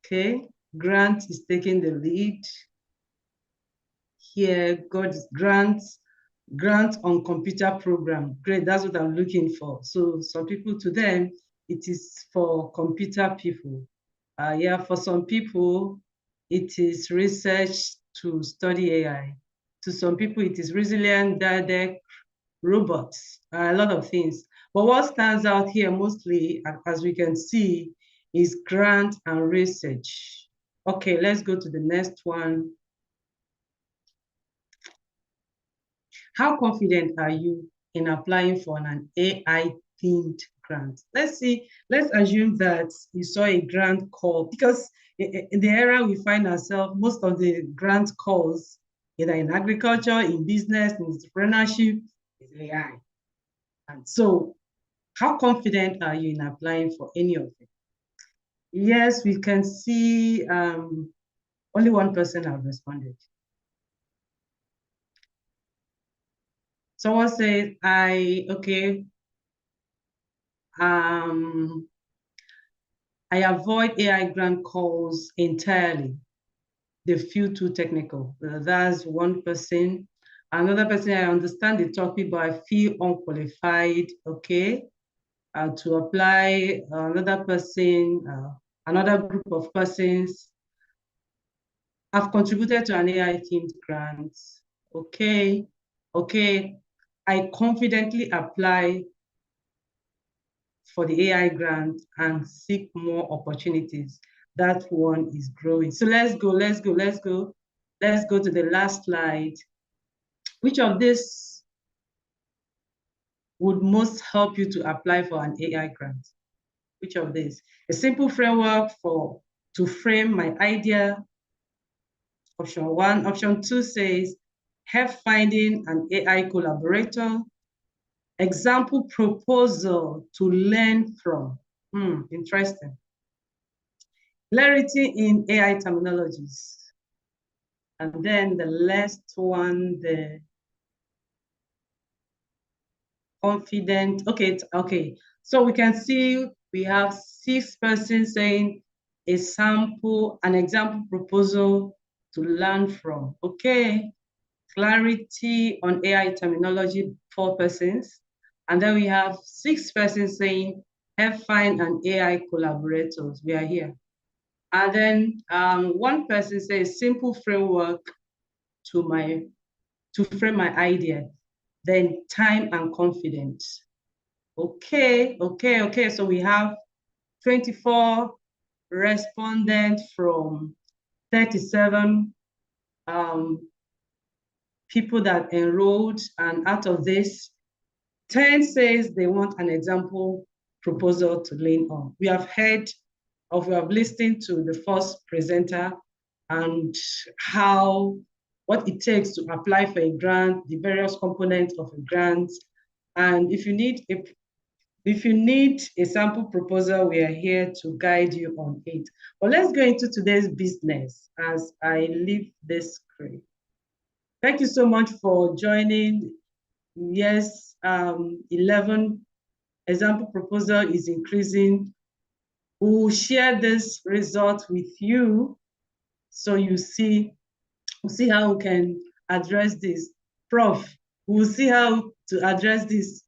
S4: Okay, grant is taking the lead. Here, grant on computer program. Great, that's what I'm looking for. So some people, to them, it is for computer people. Yeah, for some people, it is research to study AI. To some people, it is resilient, DIaDeRC, robots, a lot of things. But what stands out here mostly, as we can see, is grant and research. Okay, let's go to the next one. How confident are you in applying for an AI-themed grant? Let's see, let's assume that you saw a grant call, because in the era we find ourselves, most of the grant calls, either in agriculture, in business, in entrepreneurship, is AI. And so, how confident are you in applying for any of it? Yes, we can see only one person have responded. Someone said, okay, I avoid AI grant calls entirely. They feel too technical. That's one person. Another person, I understand the topic, but I feel unqualified, okay, to apply. Another person, another group of persons, I've contributed to an AI-themed grant. Okay, okay, I confidently apply for the AI grant and seek more opportunities. That one is growing. So let's go to the last slide. Which of this would most help you to apply for an AI grant? Which of this? A simple framework to frame my idea. Option 1. Option 2 says, help finding an AI collaborator. Example proposal to learn from. Interesting. Clarity in AI terminologies. And then the last one, the confident. Okay. So we can see we have 6 persons saying an example proposal to learn from. Okay. Clarity on AI terminology, 4 persons. And then we have 6 persons saying, help find an AI collaborators. We are here. And then one person says, simple framework to frame my idea. Then time and confidence. Okay. So we have 24 respondents from 37 people that enrolled, and out of this, 10 says they want an example proposal to lean on. We have listened to the first presenter and what it takes to apply for a grant, the various components of a grant. And if you need a sample proposal, we are here to guide you on it. But let's go into today's business as I leave this screen. Thank you so much for joining. Yes, 11 example proposal is increasing. We'll share this result with you so we'll see how we can address this. Prof, we'll see how to address this.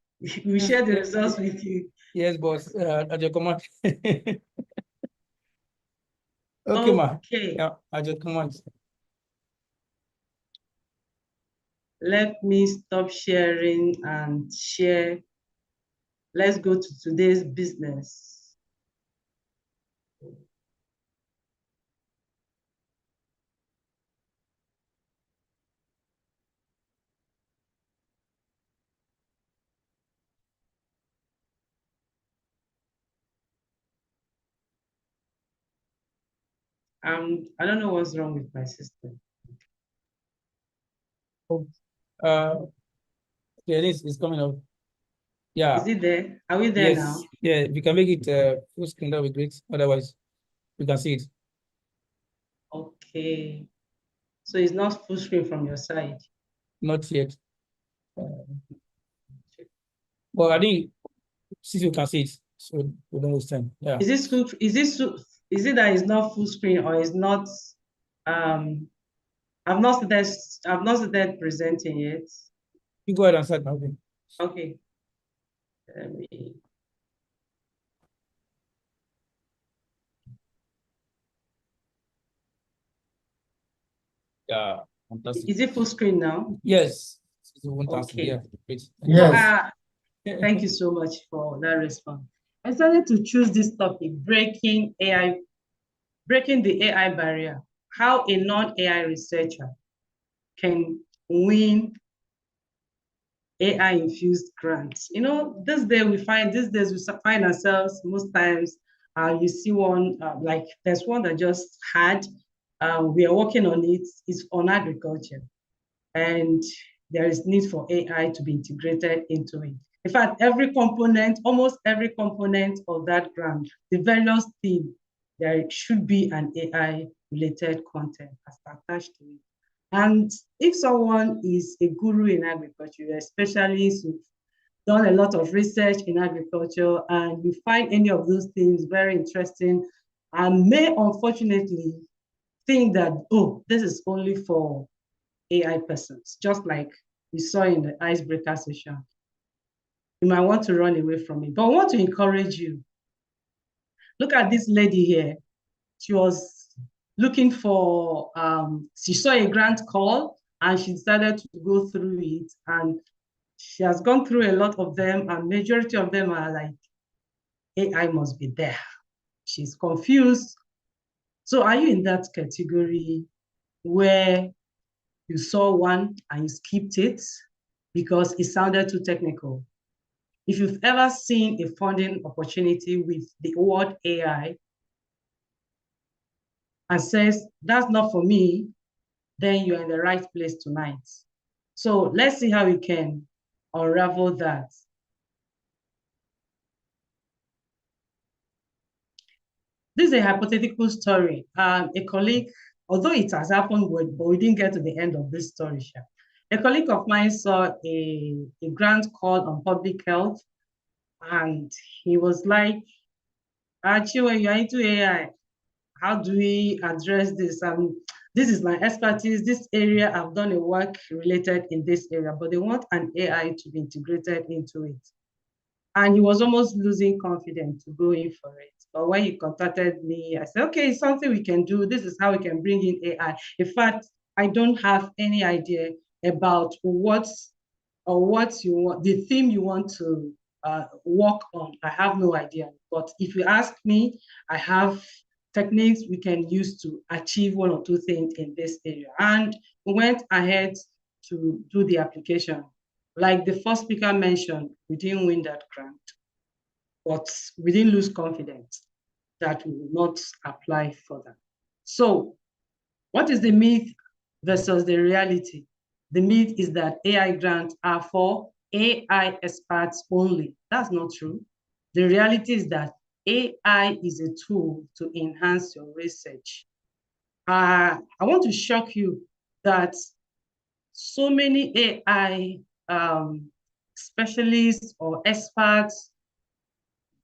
S4: We'll share the results with you.
S1: Yes, boss, at your command. Okay, ma. Yeah, at your command.
S4: Let me stop sharing and share. Let's go to today's business. I don't know what's wrong with my system.
S1: Yeah, this is coming up. Yeah.
S4: Is it there? Are we there now?
S1: Yeah, if you can make it full screen, that would be great. Otherwise, we can see it.
S4: Okay. So it's not full screen from your side?
S1: Not yet. Well, I think since you can see it, so we don't waste time. Yeah.
S4: Is it that it's not full screen, or is not I've not started presenting yet.
S1: You go ahead and start now.
S4: Okay. Let me.
S1: Yeah, fantastic.
S4: Is it full screen now?
S1: Yes, it's fantastic.
S4: Okay.
S1: Yeah, great.
S4: So,
S5: Yes.
S4: thank you so much for that response. I started to choose this topic, breaking the AI barrier, how a non-AI researcher can win AI-infused grants. You know, these days we find ourselves most times, you see one, like there's one that just had, we are working on it, it's on agriculture. And there is need for AI to be integrated into it. In fact, almost every component of that grant, the various themes, there should be an AI-related content attached to it. And if someone is a guru in agriculture, especially if you've done a lot of research in agriculture and you find any of those things very interesting, and may unfortunately think that, oh, this is only for AI persons, just like we saw in the icebreaker session. You might want to run away from it, but I want to encourage you. Look at this lady here. She was looking for, she saw a grant call and she decided to go through it. And she has gone through a lot of them, and majority of them are like, AI must be there. She's confused. So are you in that category where you saw one and you skipped it because it sounded too technical? If you've ever seen a funding opportunity with the word AI and says, that's not for me, then you're in the right place tonight. So let's see how we can unravel that. This is a hypothetical story. A colleague, although it has happened, but we didn't get to the end of this story. A colleague of mine saw a grant call on public health, and he was like, Chiwe, you're into AI. How do we address this? This is my expertise, this area, I've done a work related in this area, but they want an AI to be integrated into it. And he was almost losing confidence to go in for it. But when he contacted me, I said, okay, it's something we can do. This is how we can bring in AI. In fact, I don't have any idea about what you want, the theme you want to work on. I have no idea. But if you ask me, I have techniques we can use to achieve one or two things in this area. And we went ahead to do the application. Like the first speaker mentioned, we didn't win that grant, but we didn't lose confidence that we will not apply for that. So what is the myth versus the reality? The myth is that AI grants are for AI experts only. That's not true. The reality is that AI is a tool to enhance your research. I want to shock you that so many AI specialists or experts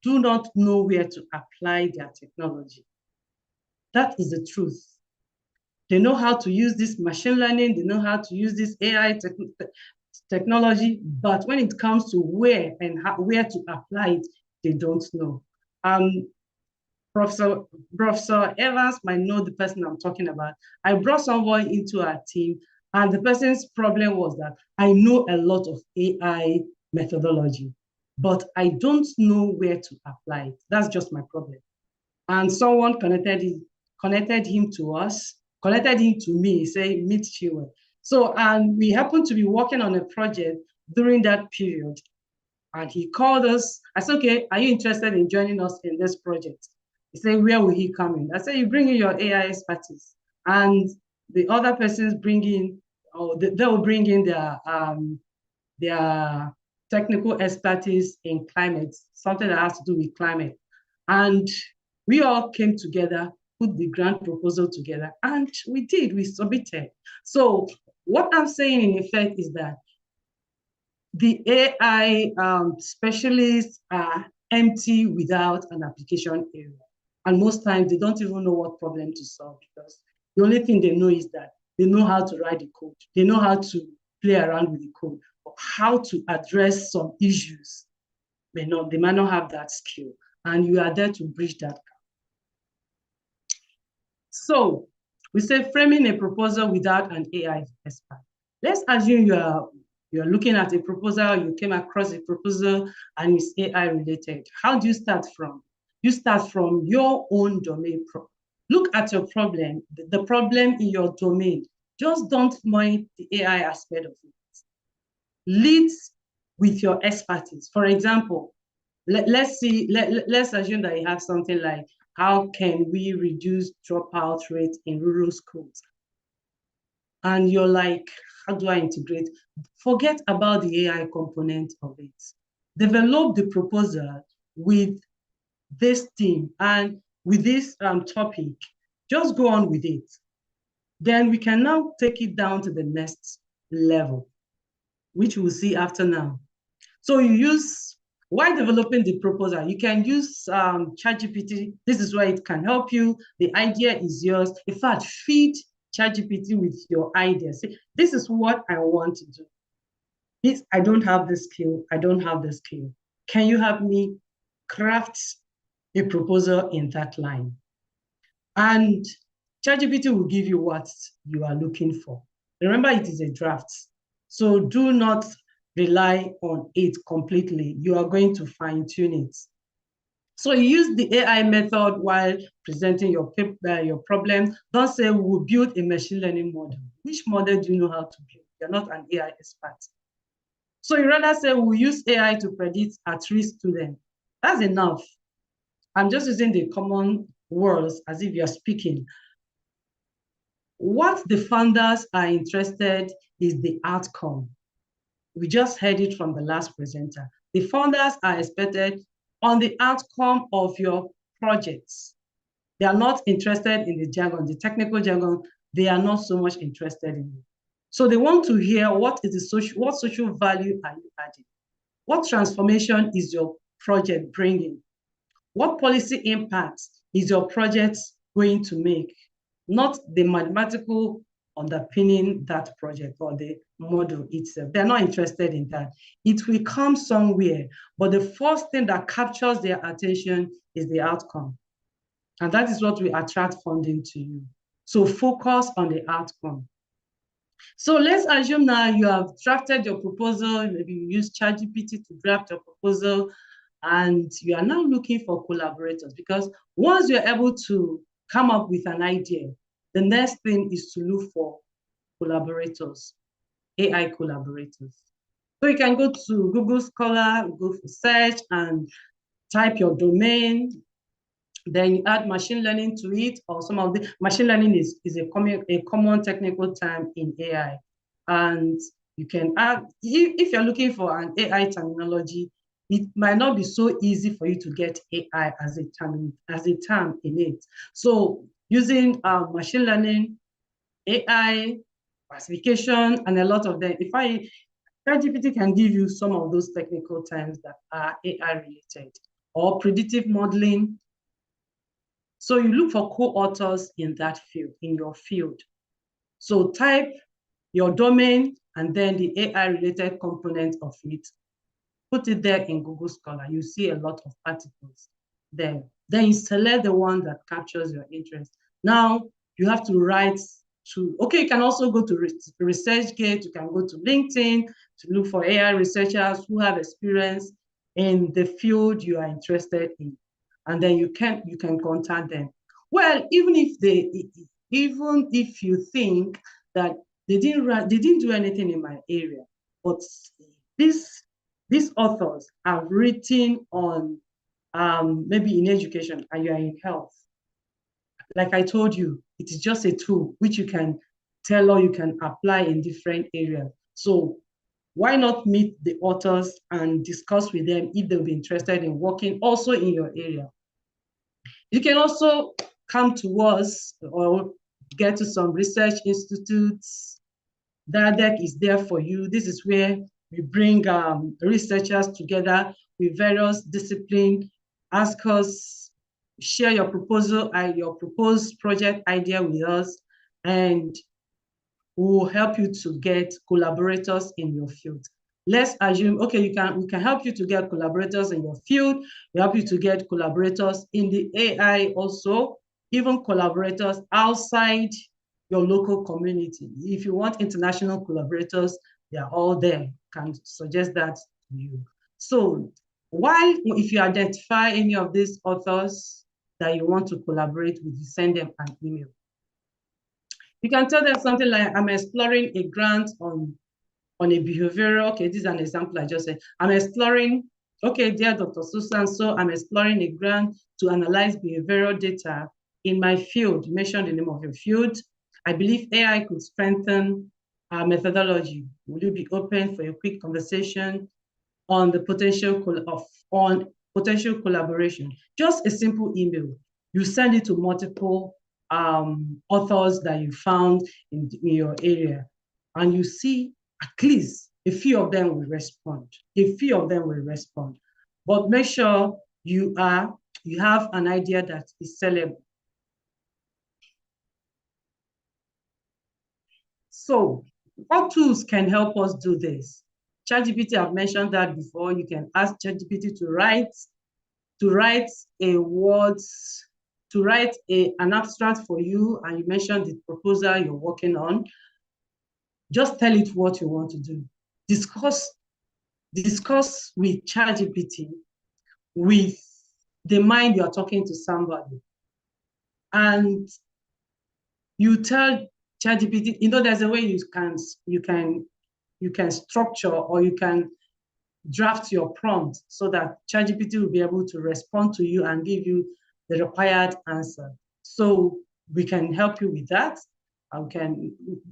S4: do not know where to apply their technology. That is the truth. They know how to use this machine learning, they know how to use this AI technology, but when it comes to where to apply it, they don't know. Professor Evans might know the person I'm talking about. I brought someone into our team, and the person's problem was that I know a lot of AI methodology, but I don't know where to apply it. That's just my problem. And someone connected him to us, connected him to me, say, meet Chiwe. So, and we happened to be working on a project during that period. And he called us. I said, okay, are you interested in joining us in this project? He said, where will he come in? I said, you bring in your AI expertise. And the other persons bring in, or they will bring in their technical expertise in climate, something that has to do with climate. And we all came together, put the grant proposal together, and we submitted. So what I'm saying in effect is that the AI specialists are empty without an application area. And most times they don't even know what problem to solve, because the only thing they know is that they know how to write the code. They know how to play around with the code, but how to address some issues, they might not have that skill. And you are there to bridge that gap. So We say framing a proposal without an AI expert. Let's assume you're looking at a proposal, you came across a proposal and it's AI related. How do you start from? You start from your own domain. Look at your problem, the problem in your domain. Just don't mind the AI aspect of it. Lead with your expertise. For example, let's assume that you have something like, how can we reduce dropout rate in rural schools? And you're like, how do I integrate? Forget about the AI component of it. Develop the proposal with this theme and with this topic. Just go on with it. Then we can now take it down to the next level, which we'll see after now. So you use, while developing the proposal, you can use ChatGPT. This is where it can help you. The idea is yours. In fact, feed ChatGPT with your ideas. Say, this is what I want to do. This, I don't have the skill. I don't have the skill. Can you help me craft a proposal in that line? And ChatGPT will give you what you are looking for. Remember, it is a draft. So do not rely on it completely. You are going to fine tune it. So you use the AI method while presenting your problem. Don't say we'll build a machine learning model. Which model do you know how to build? You're not an AI expert. So you rather say we'll use AI to predict at-risk students. That's enough. I'm just using the common words as if you're speaking. What the founders are interested is the outcome. We just heard it from the last presenter. The founders are expected on the outcome of your projects. They are not interested in the jargon, the technical jargon. They are not so much interested in it. So they want to hear what social value are you adding? What transformation is your project bringing? What policy impacts is your project going to make? Not the mathematical underpinning that project or the model itself. They're not interested in that. It will come somewhere, but the first thing that captures their attention is the outcome. And that is what will attract funding to you. So focus on the outcome. So let's assume now you have drafted your proposal, maybe you use ChatGPT to draft your proposal, and you are now looking for collaborators, because once you're able to come up with an idea, the next thing is to look for collaborators, AI collaborators. So you can go to Google Scholar, go for search and type your domain. Then you add machine learning to it, or some of the machine learning is a common technical term in AI. And you can add, if you're looking for an AI terminology, it might not be so easy for you to get AI as a term in it. So using machine learning, AI, classification, and a lot of them. ChatGPT can give you some of those technical terms that are AI related, or predictive modeling. So you look for co-authors in that field, in your field. So type your domain and then the AI related component of it. Put it there in Google Scholar. You see a lot of articles there. Then you select the one that captures your interest. Now you have to write to, okay, you can also go to ResearchGate, you can go to LinkedIn to look for AI researchers who have experience in the field you are interested in. And then you can contact them. Well, even if you think that they didn't do anything in my area, but these authors have written on maybe in education and you are in health. Like I told you, it is just a tool which you can tell or you can apply in different areas. So why not meet the authors and discuss with them if they'll be interested in working also in your area? You can also come to us or get to some research institutes. DIaDeRC is there for you. This is where we bring researchers together with various disciplines. Ask us, share your proposal and your proposed project idea with us, and we'll help you to get collaborators in your field. Let's assume, okay, we can help you to get collaborators in your field. We help you to get collaborators in the AI also, even collaborators outside your local community. If you want international collaborators, they are all there. Can suggest that to you. So while if you identify any of these authors that you want to collaborate with, you send them an email. You can tell them something like, I'm exploring a grant on a behavioral, okay, this is an example I just said. I'm exploring, okay, dear Dr. Susan, so I'm exploring a grant to analyze behavioral data in my field. Mention the name of your field. I believe AI could strengthen our methodology. Will you be open for a quick conversation on the potential collaboration? Just a simple email. You send it to multiple authors that you found in your area, and you see at least a few of them will respond. A few of them will respond. But make sure you have an idea that is sellable. So what tools can help us do this? ChatGPT, I've mentioned that before. You can ask ChatGPT to write an abstract for you, and you mentioned the proposal you're working on. Just tell it what you want to do. Discuss with ChatGPT with the mind you are talking to somebody. And you tell ChatGPT, there's a way you can structure, or you can draft your prompt so that ChatGPT will be able to respond to you and give you the required answer. So we can help you with that.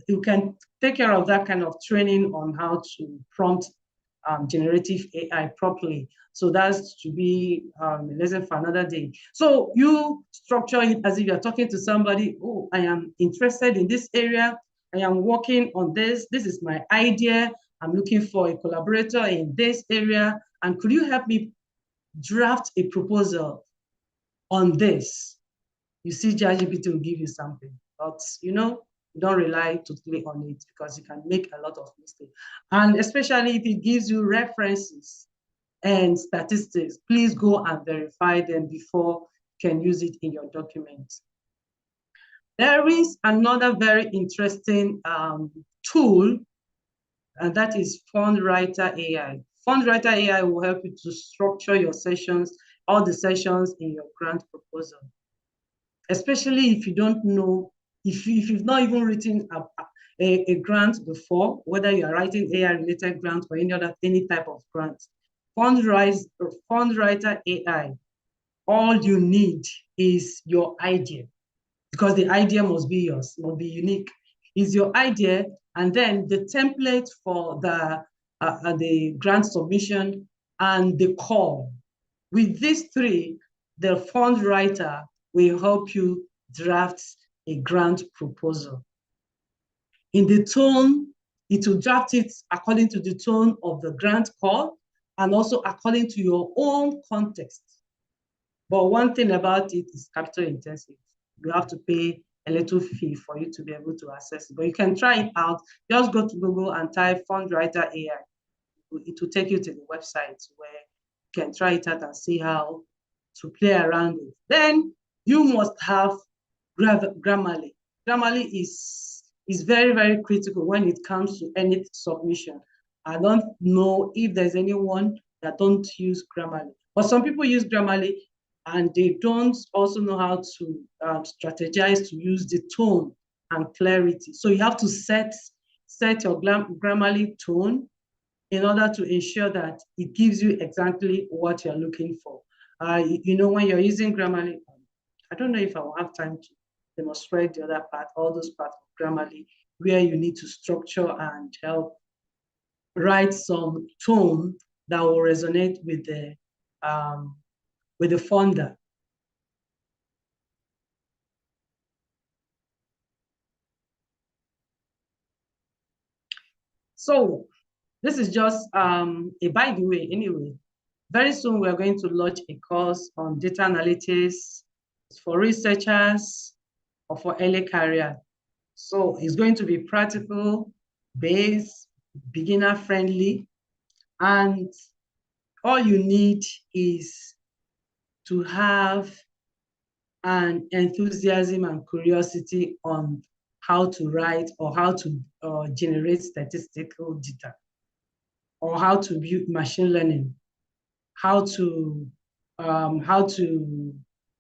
S4: You can take care of that kind of training on how to prompt generative AI properly. So that's to be a lesson for another day. So you structure it as if you're talking to somebody. Oh, I am interested in this area. I am working on this. This is my idea. I'm looking for a collaborator in this area. And could you help me draft a proposal on this? You see, ChatGPT will give you something, but don't rely totally on it, because you can make a lot of mistakes. And especially if it gives you references and statistics, please go and verify them before you can use it in your documents. There is another very interesting tool, and that is FundWriter AI. FundWriter AI will help you to structure your sessions, all the sessions in your grant proposal. Especially if you don't know, if you've not even written a grant before, whether you are writing AI-related grant or any type of grant. FundWriter AI, all you need is your idea, because the idea must be yours, must be unique. Is your idea, and then the template for the grant submission and the call. With these three, the FundWriter will help you draft a grant proposal. In the tone, it will draft it according to the tone of the grant call, and also according to your own context. But one thing about it is capital intensive. You have to pay a little fee for you to be able to access it. But you can try it out. Just go to Google and type FundWriter AI. It will take you to the website where you can try it out and see how to play around it. Then you must have Grammarly. Grammarly is very, very critical when it comes to any submission. I don't know if there's anyone that don't use Grammarly, but some people use Grammarly and they don't also know how to strategize to use the tone and clarity. So you have to set your Grammarly tone in order to ensure that it gives you exactly what you're looking for. When you're using Grammarly, I don't know if I will have time to demonstrate the other part, all those parts of Grammarly, where you need to structure and help write some tone that will resonate with the funder. So this is just a by the way, anyway. Very soon we're going to launch a course on data analytics for researchers or for early career. So it's going to be practical, based, beginner friendly, and all you need is to have an enthusiasm and curiosity on how to write or how to generate statistical data, or how to build machine learning, how to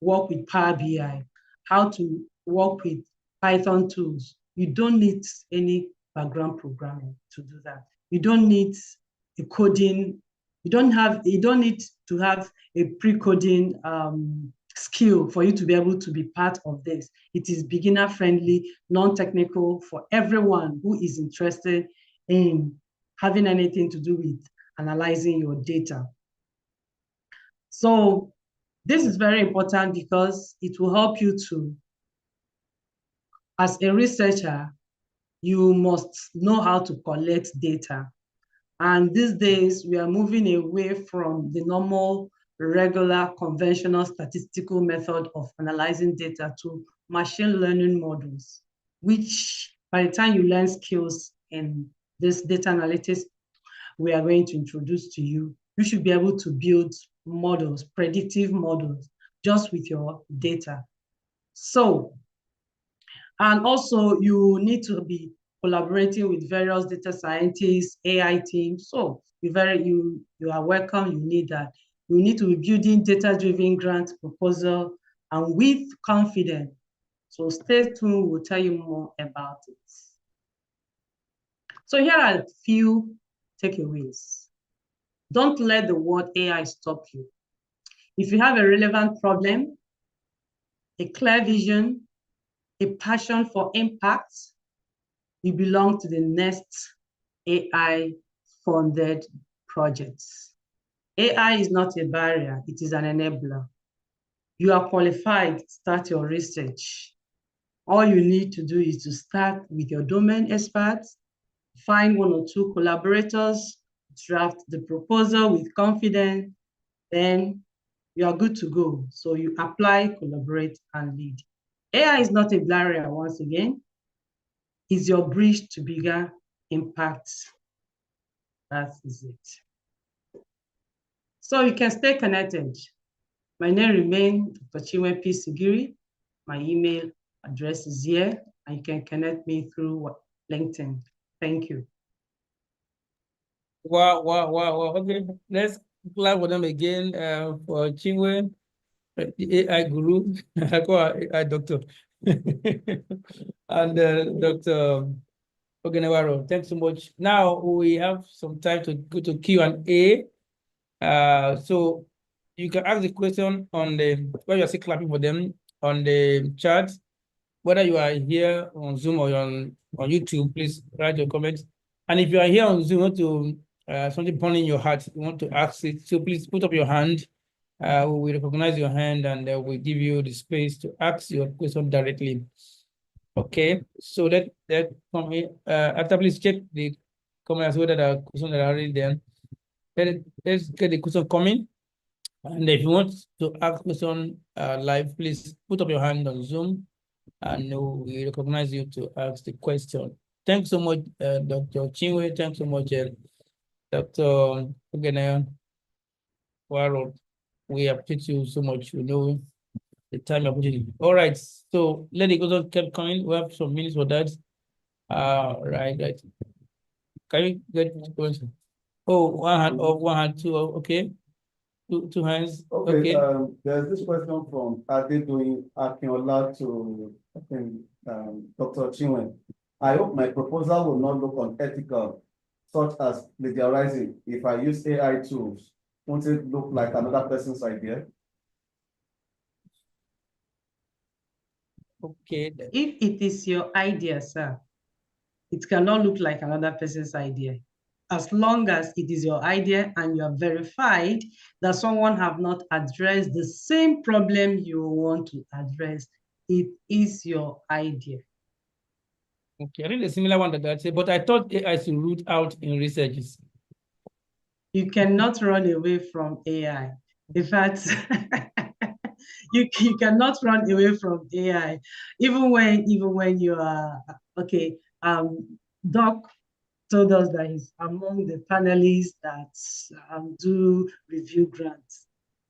S4: work with Power BI, how to work with Python tools. You don't need any background programming to do that. You don't need a coding. You don't need to have a pre-coding skill for you to be able to be part of this. It is beginner friendly, non-technical for everyone who is interested in having anything to do with analyzing your data. So this is very important because it will help you to, as a researcher, you must know how to collect data. And these days, we are moving away from the normal, regular, conventional statistical method of analyzing data to machine learning models, which by the time you learn skills in this data analytics we are going to introduce to you, you should be able to build models, predictive models, just with your data. So, and also you need to be collaborating with various data scientists, AI teams. So you are welcome, you need that. You need to be building data-driven grant proposal and with confidence. So stay tuned, we'll tell you more about it. So here are a few takeaways. Don't let the word AI stop you. If you have a relevant problem, a clear vision, a passion for impact, you belong to the next AI-funded projects. AI is not a barrier, it is an enabler. You are qualified, start your research. All you need to do is to start with your domain experts, find one or two collaborators, draft the proposal with confidence, then you are good to go. So you apply, collaborate, and lead. AI is not a barrier, once again. It's your bridge to bigger impacts. That is it. So you can stay connected. My name remains Dr. Chinwe P. Sigiri. My email address is here, and you can connect me through LinkedIn. Thank you.
S1: Wow. Okay, let's clap for them again for Chinwe, the AI guru. I call her AI doctor. And Dr. Ogenewaro, thanks so much. Now we have some time to go to Q&A. So you can ask the question on while you're still clapping for them on the chat. Whether you are here on Zoom or on YouTube, please write your comments. And if you are here on Zoom, you want to something burning in your heart, you want to ask it, so please put up your hand. We will recognize your hand and we'll give you the space to ask your question directly. Okay, so that come in. After, please check the comments whether there are questions that are already there. Let's get the question coming. And if you want to ask question live, please put up your hand on Zoom, and we recognize you to ask the question. Thanks so much, Dr. Chinwe. Thanks so much, Dr. Ogenewaro. We appreciate you so much. We know the time you're putting in. All right, so let the question keep coming. We have some minutes for that. Right. Can you get the question? Oh, one hand up, one hand, two up. Okay. Two hands.
S2: Okay. There's this question from Adedoyin Akinola to Dr. Chinwe. I hope my proposal will not look unethical, such as plagiarizing. If I use AI tools, won't it look like another person's idea?
S1: Okay.
S4: If it is your idea, sir, it cannot look like another person's idea. As long as it is your idea and you are verified that someone have not addressed the same problem you want to address, it is your idea.
S1: Okay, I read a similar one that I said, but I thought AI should root out in researches.
S4: You cannot run away from AI. In fact, you cannot run away from AI, even when you are okay. Doc told us that he's among the panelists that do review grants.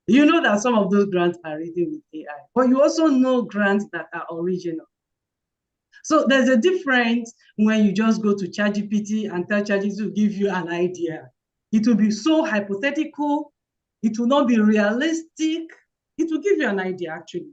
S4: You know that some of those grants are written with AI, but you also know grants that are original. So there's a difference when you just go to ChatGPT and tell ChatGPT to give you an idea. It will be so hypothetical. It will not be realistic. It will give you an idea, actually,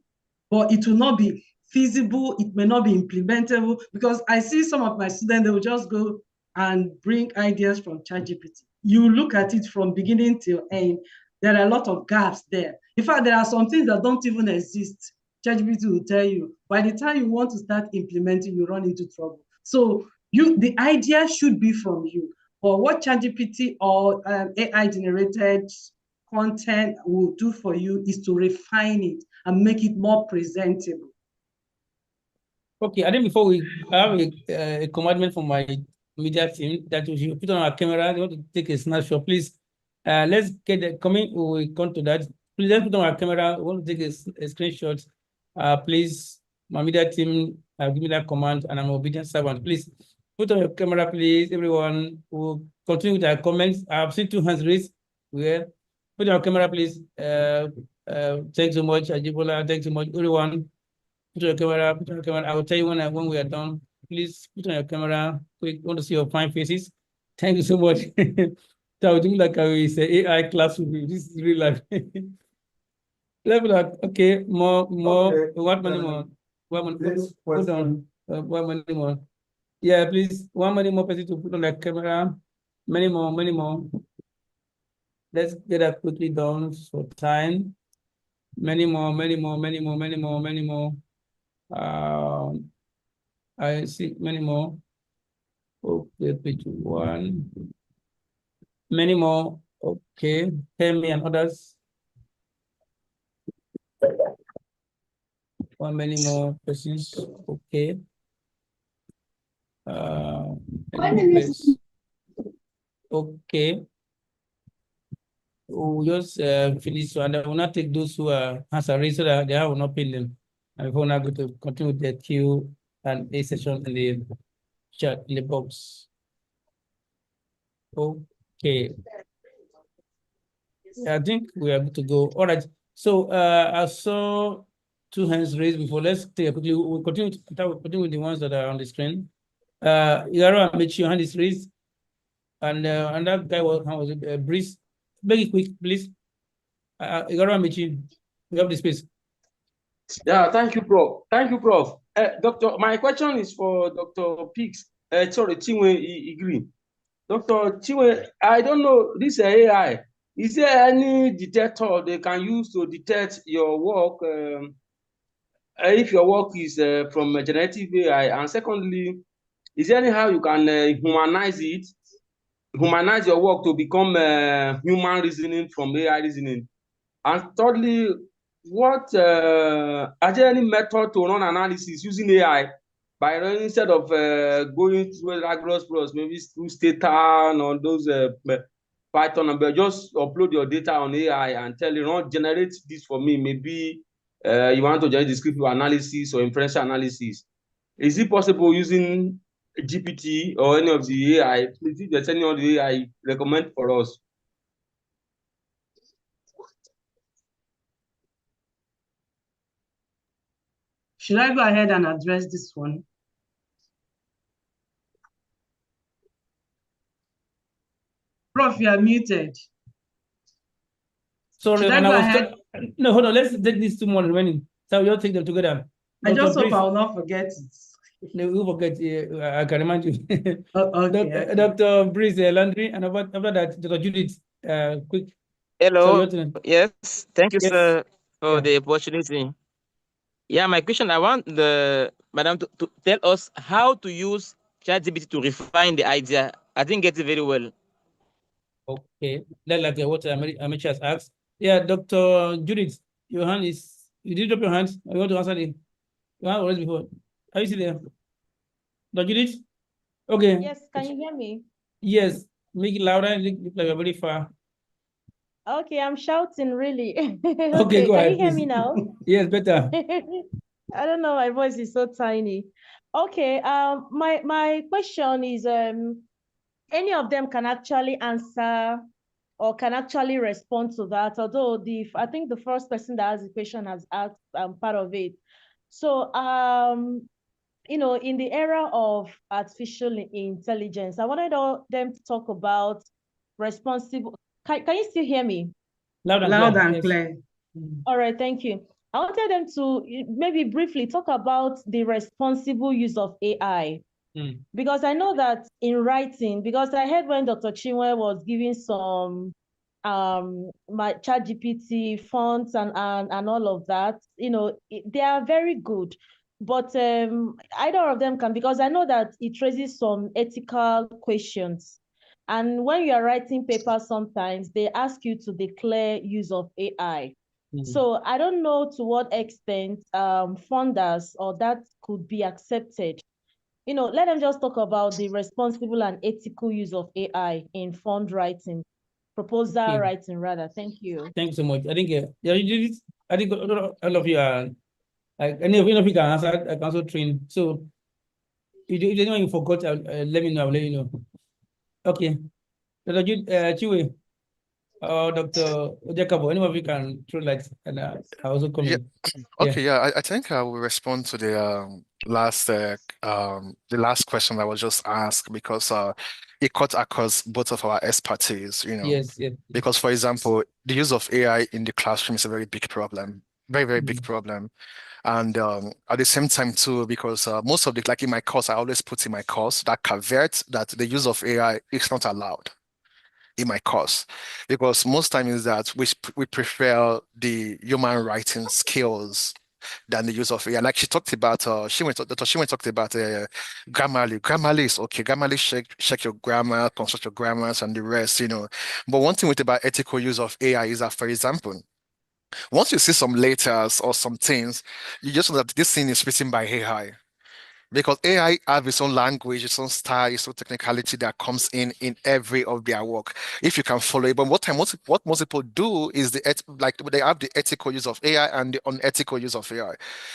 S4: but it will not be feasible. It may not be implementable, because I see some of my students, they will just go and bring ideas from ChatGPT. You look at it from beginning till end, there are a lot of gaps there. In fact, there are some things that don't even exist. ChatGPT will tell you. By the time you want to start implementing, you run into trouble. So the idea should be from you. But what ChatGPT or AI-generated content will do for you is to refine it and make it more presentable.
S1: Okay, I think before I have a commandment from my media team that we should put on our camera. They want to take a snapshot, please. Let's get the coming. We will come to that. Please, let's put on our camera. We want to take a screenshot. Please, my media team, give me that command, and I'm an obedient servant. Please put on your camera, please. Everyone will continue with our comments. I've seen 2 hands raised. Where? Put on your camera, please. Thanks so much, Ajibola. Thanks so much, everyone. Put on your camera, put on your camera. I will tell you when we are done. Please put on your camera. We want to see your fine faces. Thank you so much. So I would do like I say AI class with you. This is real life. Level up. Okay, more,
S2: Okay.
S1: what many more? One money,
S2: This
S1: hold on. One many more. Yeah, please. One many more person to put on the camera. Many more, many more. Let's get that quickly done for time. Many more, many more, many more, many more, many more. I see many more. Okay, page 1. Many more. Okay, tell me and others. Many more persons. Okay. Okay. We'll just finish, and I will not take those who are answering so that they will not pin them. And we're not going to continue the Q and A session in the chat in the box. Okay. I think we are good to go. All right. So I saw 2 hands raised before. Let's take a quickly. We'll continue with the ones that are on the screen. Yaro Amici, your hand is raised. And that guy was Breeze. Make it quick, please. Yaro Amici, you have the space.
S5: Yeah, thank you, Prof. Thank you, Prof. Doctor, my question is for Dr. Peaks. Sorry, Chinwe Igri. Dr. Chinwe, I don't know, this AI, is there any detector they can use to detect your work, if your work is from a generative AI? And secondly, is there anyhow you can humanize your work to become human reasoning from AI reasoning? And thirdly, what are there any method to run analysis using AI by running, instead of going through a rigorous process, maybe through Stata or those Python, but just upload your data on AI and tell it, run, generate this for me. Maybe you want to generate descriptive analysis or inferential analysis. Is it possible using GPT or any of the AI? Please, if there's any of the AI, recommend for us.
S4: Should I go ahead and address this one? Prof, you are muted.
S1: Sorry,
S4: Should I go ahead?
S1: No, hold on. Let's take these 2 more remaining. So we'll take them together.
S4: I just hope I will not forget it.
S1: No, you forget. I can remind you.
S4: Okay.
S1: Dr. Breeze Landry, and after that, Dr. Judith, quick.
S6: Hello.
S1: So
S6: yes, thank you,
S1: yes,
S6: sir, for the opportunity. Yeah, my question, I want the madam to tell us how to use ChatGPT to refine the idea. I didn't get it very well.
S1: Okay, that's like what Amici has asked. Yeah, Dr. Judith, your hand is, you did drop your hand. I want to answer the, your hand already before. Are you still there? Dr. Judith? Okay.
S7: Yes, can you hear me?
S1: Yes, make it louder. It look like you're very far.
S7: Okay, I'm shouting really.
S1: Okay, go
S7: can
S1: ahead,
S7: you hear
S1: please.
S7: me now?
S1: Yes, better.
S7: I don't know, my voice is so tiny. Okay, my question is, any of them can actually answer or can actually respond to that, although I think the first person that asked the question has asked part of it. So in the era of artificial intelligence, I wanted them to talk about responsible. Can you still hear me?
S1: Loud and
S4: Loud
S1: clear.
S4: and
S1: Yes.
S4: clear.
S7: All right, thank you. I wanted them to maybe briefly talk about the responsible use of AI. Because I know that in writing, because I heard when Dr. Chinwe was giving some my ChatGPT fonts and all of that, they are very good. But either of them can, because I know that it raises some ethical questions. And when you are writing papers, sometimes they ask you to declare use of AI. So I don't know to what extent funders or that could be accepted. Let them just talk about the responsible and ethical use of AI in fund writing, proposal writing rather. Thank you.
S1: Thanks so much. I think I think all of you are any of you can answer. I can also train. So if anyone you forgot, let me know. I'll let you know. Okay. Dr. Chiwe or Dr. Jakov, any of you can throw light and I also come in.
S3: Okay, yeah, I think I will respond to the last question that was just asked because it cut across both of our expertise,
S1: Yes, yes.
S3: Because, for example, the use of AI in the classroom is a very big problem, very, very big problem. And at the same time too, because most of the, like in my course, I always put in my course that caveat that the use of AI is not allowed in my course, because most times is that we prefer the human writing skills than the use of AI. Like she talked about, Dr. She talked about Grammarly. Grammarly is okay. Grammarly check your grammar, construct your grammars, and the rest, But one thing with about ethical use of AI is that, for example, once you see some letters or some things, you just know that this thing is written by AI. Because AI have its own language, its own style, its own technicality that comes in every of their work. If you can follow it, but what most people do is like they have the ethical use of AI and the unethical use of AI.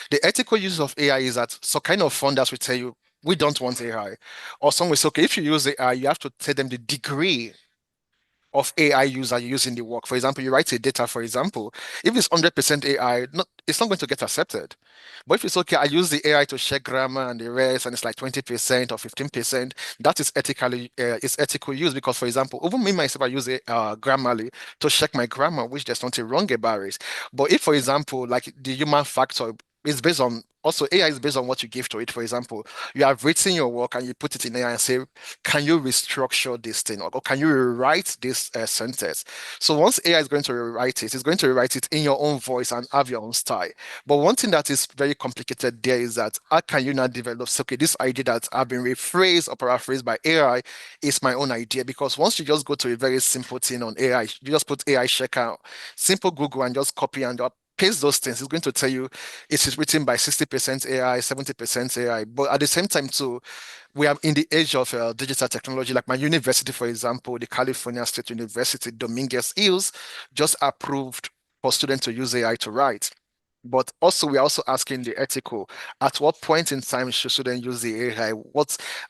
S3: The ethical use of AI is that so kind of funders will tell you we don't want AI, or some will say okay, if you use AI, you have to tell them the degree of AI use that you use in the work. For example, you write a data, for example, if it's 100% AI, it's not going to get accepted. But if it's okay, I use the AI to check grammar and the rest, and it's like 20% or 15%, that is it's ethical use because, for example, even me myself, I use Grammarly to check my grammar, which there's nothing wrong about it. But if, for example, like the human factor is based on also AI is based on what you give to it. For example, you have written your work and you put it in AI and say, can you restructure this thing or can you rewrite this sentence? So once AI is going to rewrite it, it's going to rewrite it in your own voice and have your own style. But one thing that is very complicated there is that how can you not develop, so, okay, this idea that have been rephrased or paraphrased by AI is my own idea, because once you just go to a very simple thing on AI, you just put AI checkout, simple Google and just copy and paste those things, it's going to tell you it is written by 60% AI, 70% AI. But at the same time, too, we are in the age of digital technology. Like my university, for example, the California State University, Dominguez Hills, just approved for students to use AI to write. But also, we're also asking the ethical. At what point in time should students use the AI?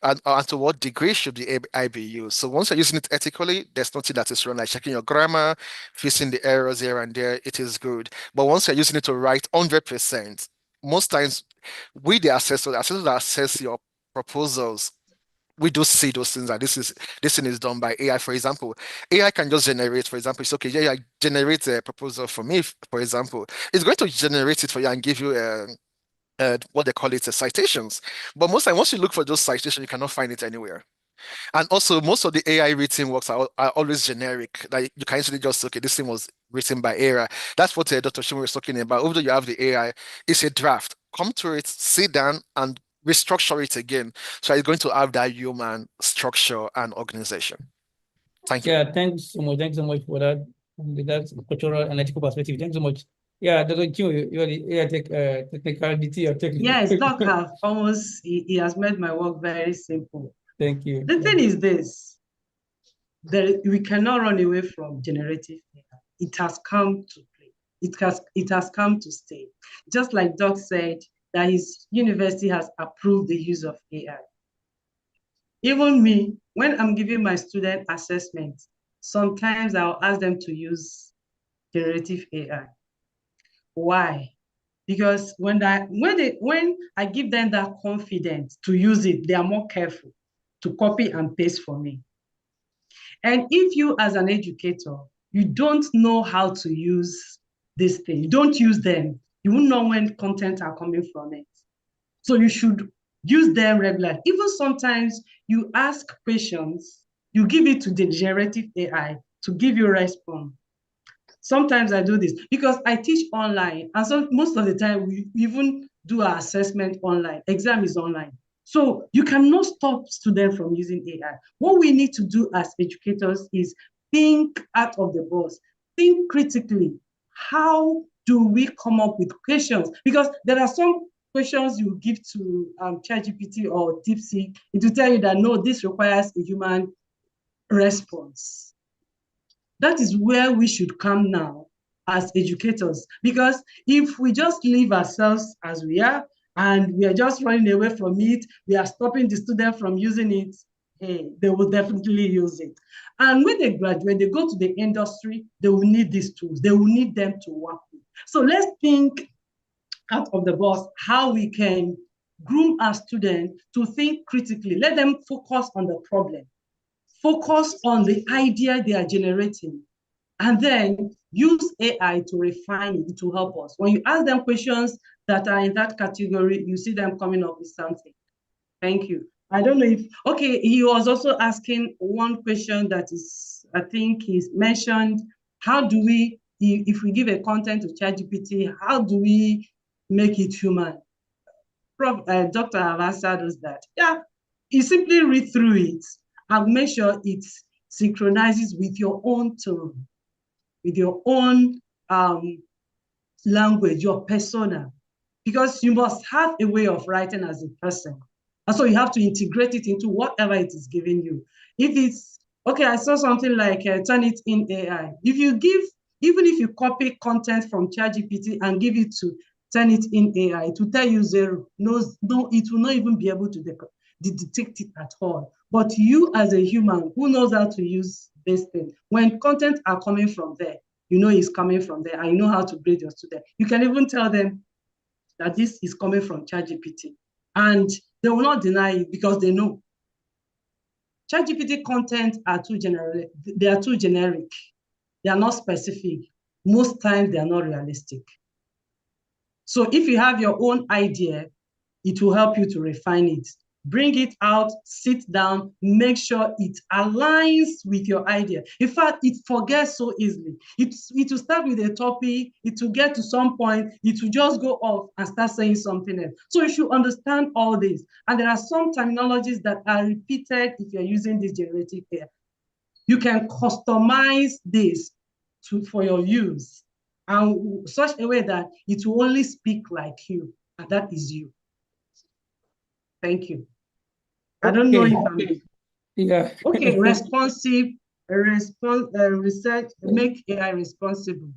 S3: And to what degree should the AI be used? So once you're using it ethically, there's nothing that is wrong. Like checking your grammar, fixing the errors here and there, it is good. But once you're using it to write 100%, most times we the assessors that assess your proposals, we do see those things that this thing is done by AI. For example, AI can just generate, for example, it's okay, yeah, generate a proposal for me, for example. It's going to generate it for you and give you what they call it, citations. But most time, once you look for those citations, you cannot find it anywhere. And also, most of the AI written works are always generic. Like you can easily just, okay, this thing was written by AI. That's what Dr. Shimon was talking about. Although you have the AI, it's a draft. Come to it, sit down, and restructure it again. So it's going to have that human structure and organization. Thank you.
S1: Yeah, thanks so much. Thanks so much for that. That's cultural and ethical perspective. Thanks so much. Yeah, Dr. Chiu, you're the AI technicality or technical.
S4: Yes, Doc have almost, he has made my work very simple.
S1: Thank you.
S4: The thing is this, we cannot run away from generative AI. It has come to play. It has come to stay. Just like Doc said, that his university has approved the use of AI. Even me, when I'm giving my student assessments, sometimes I'll ask them to use generative AI. Why? because when I give them that confidence to use it, they are more careful to copy and paste for me. And if you, as an educator, you don't know how to use this thing, don't use them, you won't know when content are coming from it. So you should use them regularly. Even sometimes you ask questions, you give it to the generative AI to give you a response. Sometimes I do this because I teach online, and so most of the time we even do our assessment online. Exam is online. So you cannot stop students from using AI. What we need to do as educators is think out of the box, think critically. How do we come up with questions? Because there are some questions you give to ChatGPT or DeepSeek, it will tell you that no, this requires a human response. That is where we should come now as educators, because if we just leave ourselves as we are and we are just running away from it, we are stopping the student from using it, hey, they will definitely use it. And when they graduate, they go to the industry, they will need these tools. They will need them to work with. So let's think out of the box how we can groom our students to think critically. Let them focus on the problem. Focus on the idea they are generating, and then use AI to refine it to help us. When you ask them questions that are in that category, you see them coming up with something. Thank you. I don't know if, okay, he was also asking one question that is, I think he's mentioned, how do we, if we give a content to ChatGPT, how do we make it human? Dr. have answered us that. Yeah, you simply read through it and make sure it synchronizes with your own tone, with your own language, your persona, because you must have a way of writing as a person. And so you have to integrate it into whatever it is giving you. If it's, okay, I saw something like turn it in AI. If you give, even if you copy content from ChatGPT and give it to turn it in AI, it will tell you zero. No, it will not even be able to detect it at all. But you as a human who knows how to use this thing, when content are coming from there, you know it's coming from there, and you know how to grade your student. You can even tell them that this is coming from ChatGPT, and they will not deny it because they know. ChatGPT content are too generic. They are too generic. They are not specific. Most times they are not realistic. So if you have your own idea, it will help you to refine it. Bring it out, sit down, make sure it aligns with your idea. In fact, it forgets so easily. It will start with a topic, it will get to some point, it will just go off and start saying something else. So you should understand all this. And there are some terminologies that are repeated if you're using this generative AI. You can customize this for your use, and such a way that it will only speak like you, and that is you. Thank you. I don't know if I'm...
S1: Yeah.
S4: Okay, responsive, research, make AI responsible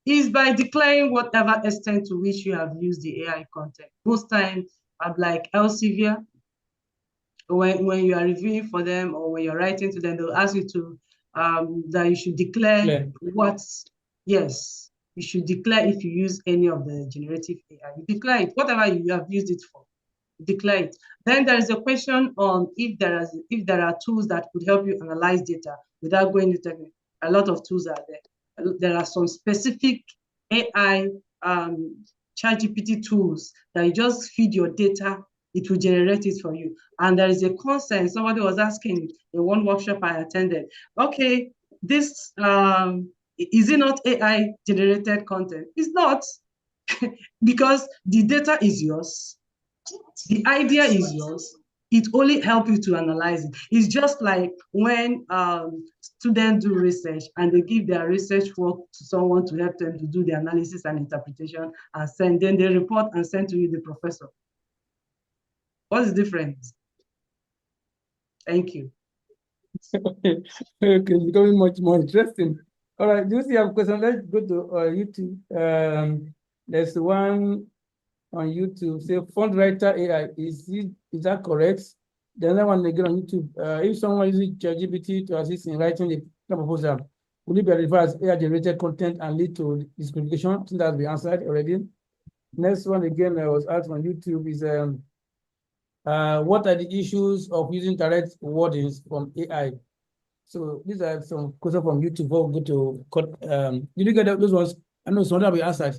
S4: is by declaring whatever extent to which you have used the AI content. Most times, I'm like Elsevier, when you are reviewing for them or when you're writing to them, they'll ask you to, that you should declare yes, you should declare if you use any of the generative AI. You declare it, whatever you have used it for. Declare it. Then there is a question on if there are tools that could help you analyze data without going into technical. A lot of tools are there. There are some specific AI ChatGPT tools that you just feed your data, it will generate it for you. And there is a concern. Somebody was asking in one workshop I attended, okay, this is it not AI generated content? It's not, because the data is yours. The idea is yours. It only helps you to analyze it. It's just like when students do research and they give their research work to someone to help them to do the analysis and interpretation and send, then they report and send to you, the professor. What is the difference? Thank you.
S1: Okay, becoming much more interesting. All right, do you see a question? Let's go to YouTube. There's one on YouTube, say Fundwriter AI. Is that correct? The other one again on YouTube. If someone uses ChatGPT to assist in writing the proposal, will it be referred as AI generated content and lead to disqualification? I think that's been answered already. Next one again, I was asked on YouTube is what are the issues of using direct wordings from AI? So these are some questions from YouTube. We'll go to did you get those ones? I know some of them will be answered.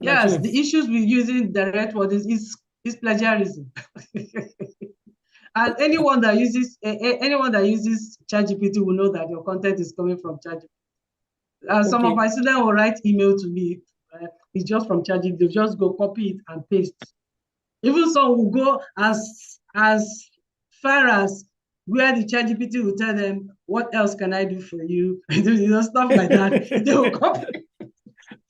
S4: Yes, the issues with using direct wordings is plagiarism. And anyone that uses ChatGPT will know that your content is coming from ChatGPT. Some of my students will write email to me. It's just from ChatGPT. They'll just go copy it and paste. Even some will go as far as where the ChatGPT will tell them, what else can I do for you? Stuff like that. They will copy.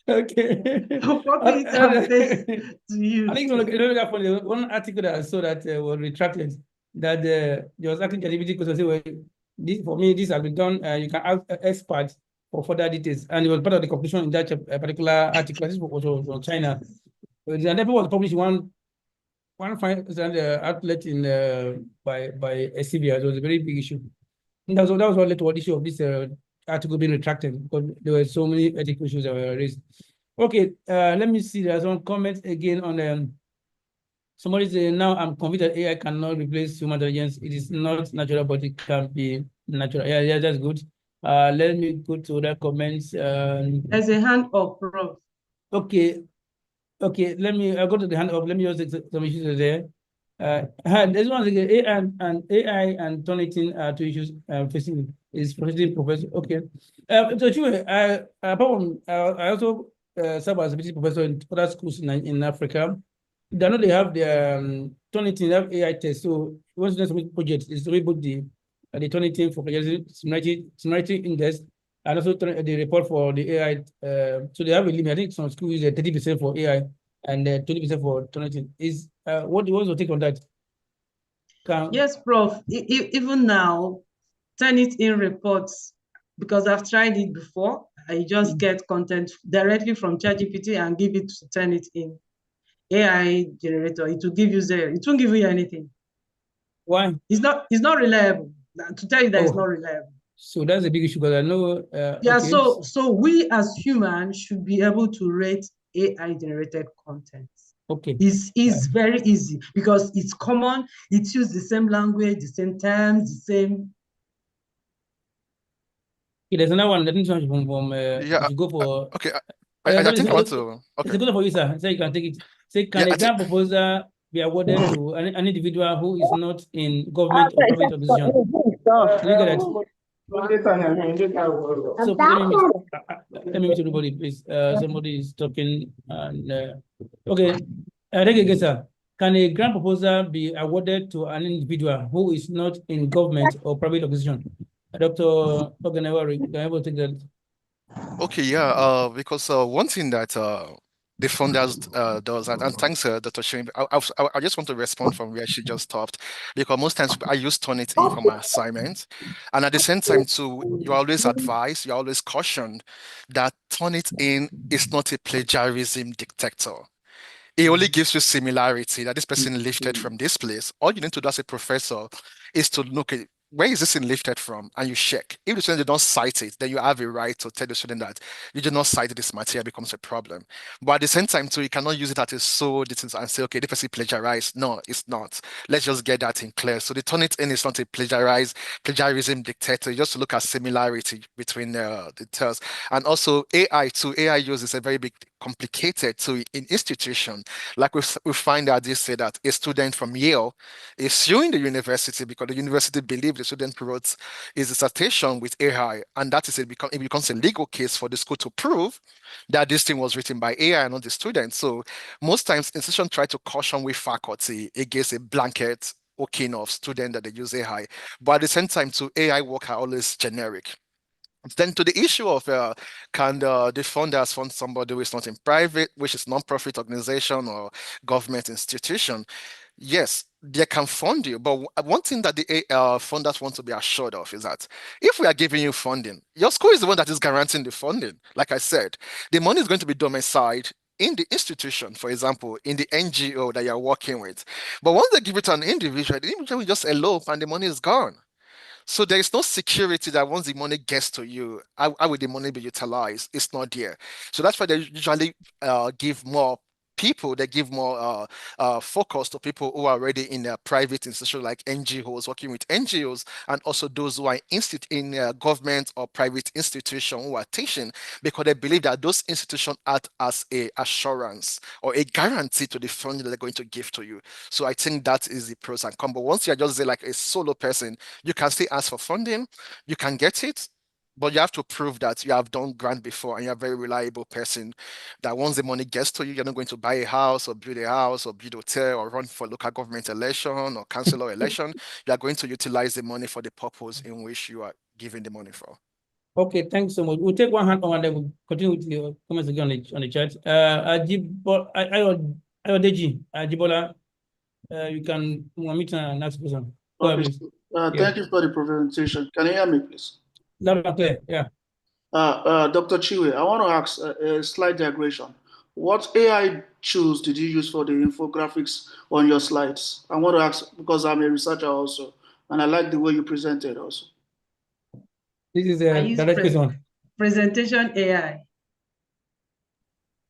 S1: Okay.
S4: Copy it and paste to you.
S1: I think it's funny. One article that I saw that was retracted, that there was actually ChatGPT because say, well, this for me, this has been done. You can ask experts for further details, and it was part of the conclusion in that particular article. This was from China. The paper was published one fine outlet in by SCBI. It was a very big issue. And that was what led to the issue of this article being retracted because there were so many ethical issues that were raised. Okay, let me see. There's some comments again on somebody saying now I'm convinced that AI cannot replace human intelligence. It is not natural, but it can be natural. Yeah, that's good. Let me go to other comments.
S4: There's a hand up, Prof.
S1: Okay, let me go to the hand up. Let me just take some issues there. This one again, AI and Turnitin are two issues facing is proceeding professor. Okay. So sure, I also serve as a visiting professor in other schools in Africa. They know they have the Turnitin, they have AI test. So once you submit project, is to reboot the Turnitin for similarity index and also the report for the AI. So they have a limit. I think some schools use 30% for AI and 20% for Turnitin. Is what's your take on that?
S4: Yes, Prof. Even now, Turnitin reports, because I've tried it before. I just get content directly from ChatGPT and give it to Turnitin AI generator. It will give you zero. It won't give you anything.
S1: Why?
S4: It's not reliable. To tell you that it's not reliable.
S1: So that's a big issue because I know.
S4: Yeah. Okay. So we as humans should be able to rate AI generated content.
S1: Okay.
S4: It's very easy because it's common. It uses the same language, the same terms, the same.
S1: Okay, there's another one. Let me from if you go for.
S3: Okay. I think I want to. Okay.
S1: It's a good for you, sir. So you can take it. Say, can a grant proposal be awarded to an individual who is not in government or private organization? Can you get that? So let me meet everybody, please. Somebody is talking. And okay, thank you again, sir. Can a grant proposal be awarded to an individual who is not in government or private organization? Dr. Oganewari, can I take that?
S3: Okay, yeah, because one thing that the funders does, and thanks, Dr. Shane, I just want to respond from where she just stopped, because most times I use Turnitin for my assignments, and at the same time too, you're always advised, you're always cautioned that Turnitin is not a plagiarism detector. It only gives you similarity that this person lifted from this place. All you need to do as a professor is to look at where is this thing lifted from, and you check. If the student did not cite it, then you have a right to tell the student that you did not cite this material, becomes a problem. But at the same time, too, you cannot use it as a sole distance and say, okay, the person plagiarized. No, it's not. Let's just get that in clear. So the Turnitin is not a plagiarism dictator. You just look at similarity between the terms. And also AI too. AI uses a very big complicated to in institution. Like we find out this say that a student from Yale is suing the university because the university believes the student wrote his dissertation with AI, and that is it becomes a legal case for the school to prove that this thing was written by AI and not the student. So most times institutions try to caution with faculty against a blanket okay of student that they use AI. But at the same time, too, AI work are always generic. Then to the issue of can the funders fund somebody who is not in private, which is non-profit organization or government institution, yes, they can fund you. But one thing that the funders want to be assured of is that if we are giving you funding, your school is the one that is guaranteeing the funding. Like I said, the money is going to be domiciled in the institution, for example, in the NGO that you're working with. But once they give it to an individual, the individual will just elope and the money is gone. So there is no security that once the money gets to you, how will the money be utilized? It's not there. So that's why they usually give more people, they give more focus to people who are already in a private institution like NGOs, working with NGOs, and also those who are in government or private institution who are teaching, because they believe that those institutions act as a assurance or a guarantee to the funding that they're going to give to you. So I think that is the pros and cons. But once you're just like a solo person, you can still ask for funding, you can get it, but you have to prove that you have done grant before and you're a very reliable person, that once the money gets to you, you're not going to buy a house or build a house or build a hotel or run for local government election or councillor election. You are going to utilize the money for the purpose in which you are giving the money for.
S1: Okay, thanks so much. We'll take one hand on and then we'll continue with your comments again on the chat. Ayodeji, Ajibola, you can unmute and ask question. Go ahead,
S8: Okay.
S1: please.
S8: Thank you for the presentation. Can you hear me, please?
S1: Loud and clear, yeah.
S8: Dr. Chiwe, I want to ask a slight digression. What AI tools did you use for the infographics on your slides? I want to ask because I'm a researcher also, and I like the way you presented also.
S1: This is
S4: I
S1: a
S4: use
S1: direct question.
S4: presentation AI.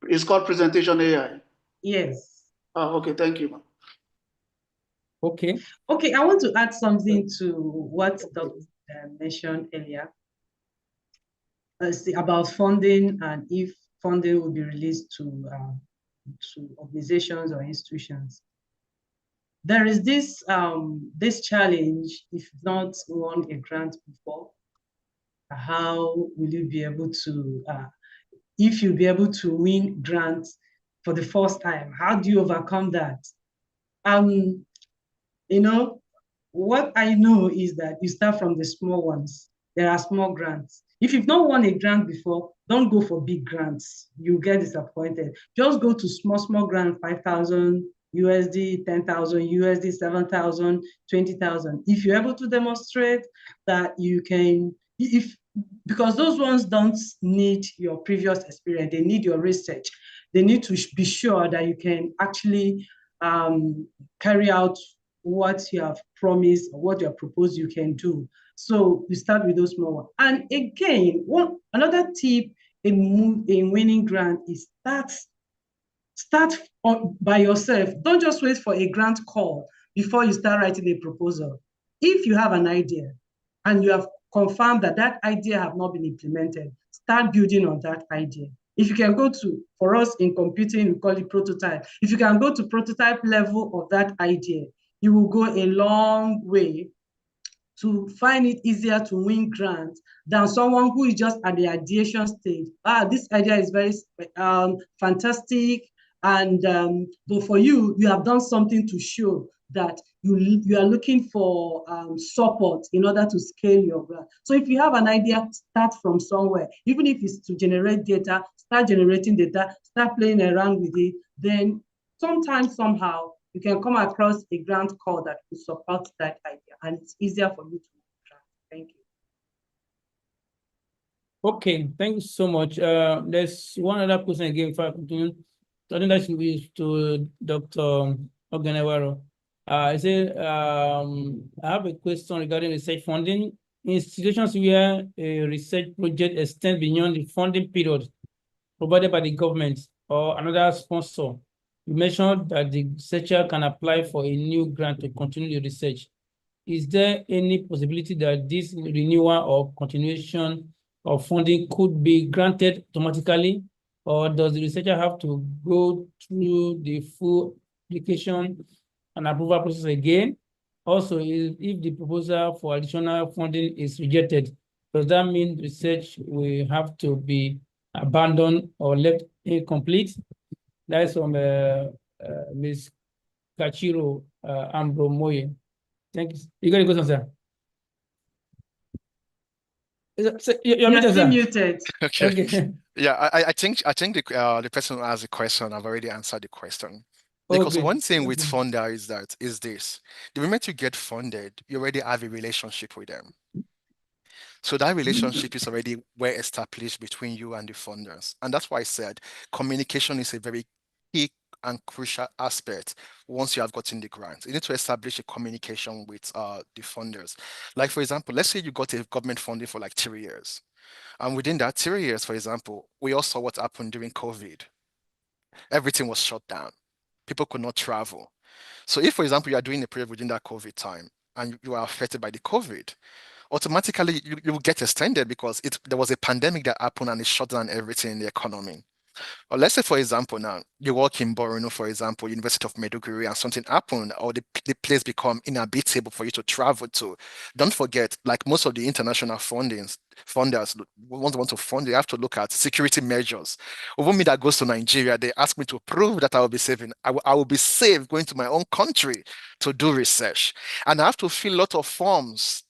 S8: It's called Presentation AI.
S4: Yes.
S8: Okay, thank you, ma'am.
S1: Okay.
S4: Okay, I want to add something to what Dr. mentioned earlier about funding and if funding will be released to organizations or institutions. There is this challenge if you've not won a grant before. How will you be able to, if you'll be able to win grants for the first time, how do you overcome that? You know, what I know is that you start from the small ones. There are small grants. If you've not won a grant before, don't go for big grants. You get disappointed. Just go to small grants, 5,000 USD, 10,000 USD, 7,000, 20,000. If you're able to demonstrate that you can, because those ones don't need your previous experience, they need your research. They need to be sure that you can actually carry out what you have promised or what you have proposed you can do. So we start with those small ones. And again, another tip in winning grant is start by yourself. Don't just wait for a grant call before you start writing a proposal. If you have an idea and you have confirmed that that idea have not been implemented, start building on that idea. If you can go to, for us in computing, we call it prototype. If you can go to prototype level of that idea, you will go a long way to find it easier to win grants than someone who is just at the ideation stage. This idea is very fantastic, and but for you, you have done something to show that you are looking for support in order to scale your grant. So if you have an idea, start from somewhere. Even if it's to generate data, start generating data, start playing around with it. Then sometimes, somehow, you can come across a grant call that will support that idea, and it's easier for you to grant. Thank you.
S1: Okay, thanks so much. There's one other question again for continuing. I think that should be to Dr. Ogenewaro. I said, I have a question regarding research funding. In situations where a research project extends beyond the funding period provided by the government or another sponsor, you mentioned that the researcher can apply for a new grant to continue the research. Is there any possibility that this renewal or continuation of funding could be granted automatically, or does the researcher have to go through the full application and approval process again? Also, if the proposal for additional funding is rejected, does that mean research will have to be abandoned or left incomplete? That's from Ms. Kachiro Ambromoye. Thank you. You got a question, sir? You're muted,
S4: still
S1: sir.
S4: muted.
S3: Okay.
S1: Okay.
S3: Yeah, I think the person who asked the question, I've already answered the question. Because one thing with funder is this: the moment you get funded, you already have a relationship with them. So that relationship is already well established between you and the funders. And that's why I said communication is a very key and crucial aspect once you have gotten the grant. You need to establish a communication with the funders. Like, for example, let's say you got a government funding for like 3 years. And within that 3 years, for example, we all saw what happened during COVID. everything was shut down. People could not travel. So if, for example, you are doing a project within that COVID time and you are affected by the COVID, automatically you will get extended because there was a pandemic that happened and it shut down everything in the economy. Or let's say, for example, now you work in Borno, for example, University of Maiduguri, and something happened, or the place become inhabitable for you to travel to. Don't forget, like most of the international funders want to fund, they have to look at security measures. Even me that goes to Nigeria, they ask me to prove that I will be saving. I will be safe going to my own country to do research, and I have to fill a lot of forms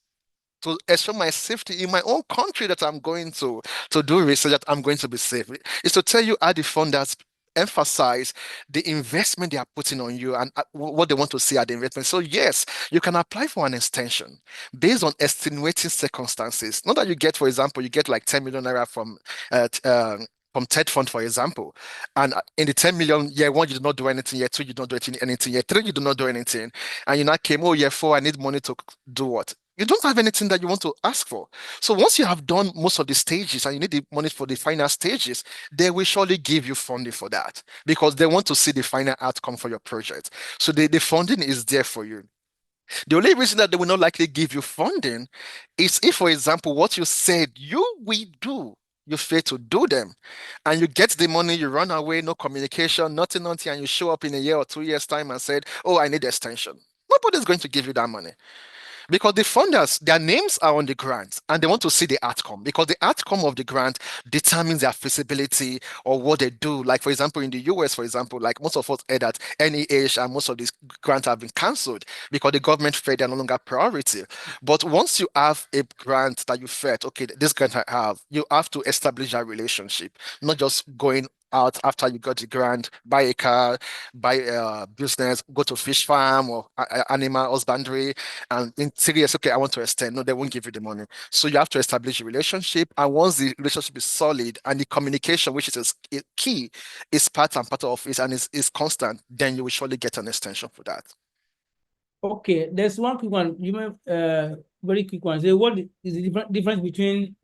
S3: to assure my safety in my own country that I'm going to do research, that I'm going to be safe. It's to tell you how the funders emphasize the investment they are putting on you and what they want to see at the investment. So yes, you can apply for an extension based on extenuating circumstances. Not that you get, for example, you get like 10 million naira from TED Fund, for example, and in the 10 million, year one, you do not do anything, year two, you don't do anything, year three, you do not do anything, and you now came, oh, year four, I need money to do what? You don't have anything that you want to ask for. So once you have done most of the stages and you need the money for the final stages, they will surely give you funding for that because they want to see the final outcome for your project. So the funding is there for you. The only reason that they will not likely give you funding is if, for example, what you said you will do, you fail to do them, and you get the money, you run away, no communication, nothing, and you show up in a year or 2 years' time and said, oh, I need extension. Nobody's going to give you that money. Because the funders, their names are on the grant and they want to see the outcome because the outcome of the grant determines their feasibility or what they do. Like, for example, in the US, for example, like most of us heard that NEH and most of these grants have been cancelled because the government felt they're no longer priority. But once you have a grant that you felt, okay, this grant I have, you have to establish a relationship, not just going out after you got the grant, buy a car, buy a business, go to fish farm or animal husbandry, and in 3 years, okay, I want to extend. No, they won't give you the money. So you have to establish a relationship, and once the relationship is solid and the communication, which is a key, is part and part of it and is constant, then you will surely get an extension for that.
S1: Okay, there's one quick one. You may very quick one. Say, what is the difference between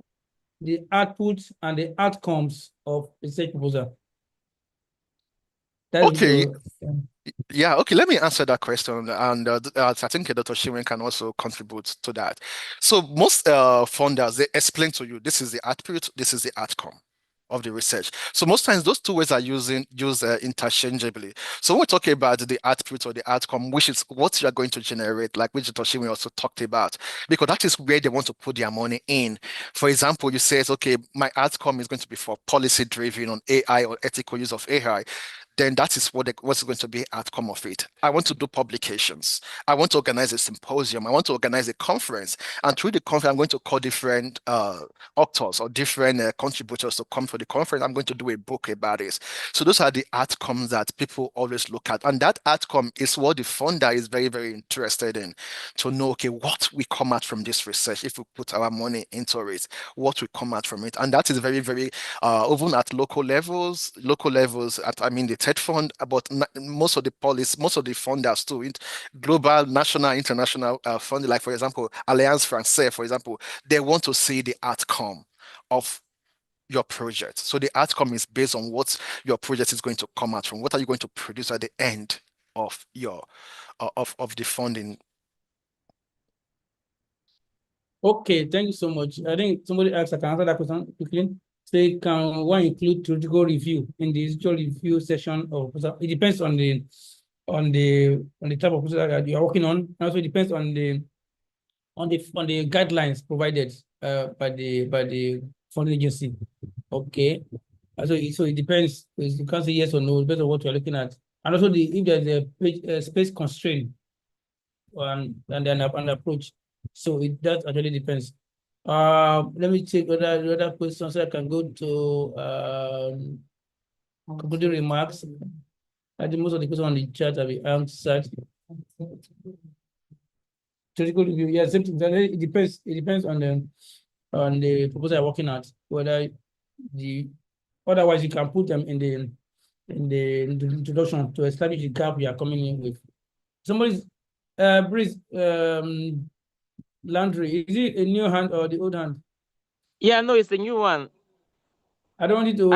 S1: the output and the outcomes of research proposal?
S3: Okay. Yeah, okay, let me answer that question. And I think Dr. Shiwen can also contribute to that. So most funders, they explain to you, this is the output, this is the outcome of the research. So most times those two ways are used interchangeably. So when we're talking about the output or the outcome, which is what you are going to generate, like which Dr. Shiwen also talked about, because that is where they want to put their money in. For example, you say, okay, my outcome is going to be for policy driven on AI or ethical use of AI. Then that is what's going to be outcome of it. I want to do publications. I want to organize a symposium. I want to organize a conference. And through the conference, I'm going to call different authors or different contributors to come for the conference. I'm going to do a book about this. So those are the outcomes that people always look at. And that outcome is what the funder is very, very interested in, to know, okay, what we come out from this research, if we put our money into it, what we come out from it. And that is very, very, even at local levels, I mean, the TED Fund, but most of the funders too, global, national, international funding, like for example, Alliance Française, for example, they want to see the outcome of your project. So the outcome is based on what your project is going to come out from. What are you going to produce at the end of your of the funding?
S1: Okay, thank you so much. I think somebody asked, I can answer that question quickly. Say, can one include theoretical review in the visual review session of proposal? It depends on the type of proposal that you are working on. Also, it depends on the guidelines provided by the funding agency. Okay, so it depends. You can't say yes or no based on what you're looking at, and also if there's a space constraint and then an approach. So that actually depends. Let me take other questions so I can go to concluding remarks. I think most of the questions on the chat have been answered. Theoretical review, yeah, same thing. It depends. It depends on the proposal you're working at. Whether otherwise you can put them in the introduction to establish the gap you are coming in with. Somebody's Breeze, Landry, is it a new hand or the old hand?
S6: Yeah, no, it's the new one.
S1: I don't want you to.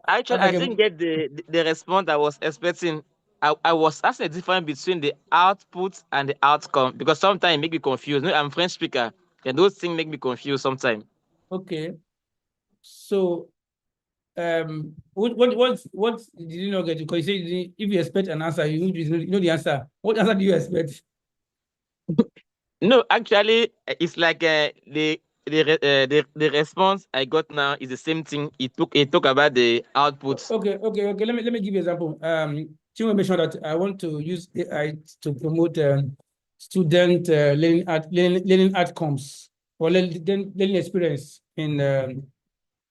S6: I didn't get the response I was expecting. I was asking the difference between the output and the outcome because sometimes it make me confused. I'm French speaker, and those things make me confused sometimes.
S1: Okay. So, what did you not get? Because you say if you expect an answer, you know the answer. What answer do you expect?
S6: No, actually, it's like the response I got now is the same thing. It talk about the outputs.
S1: Okay. Let me give you an example. Chinwe mentioned that I want to use AI to promote student learning outcomes or learning experience in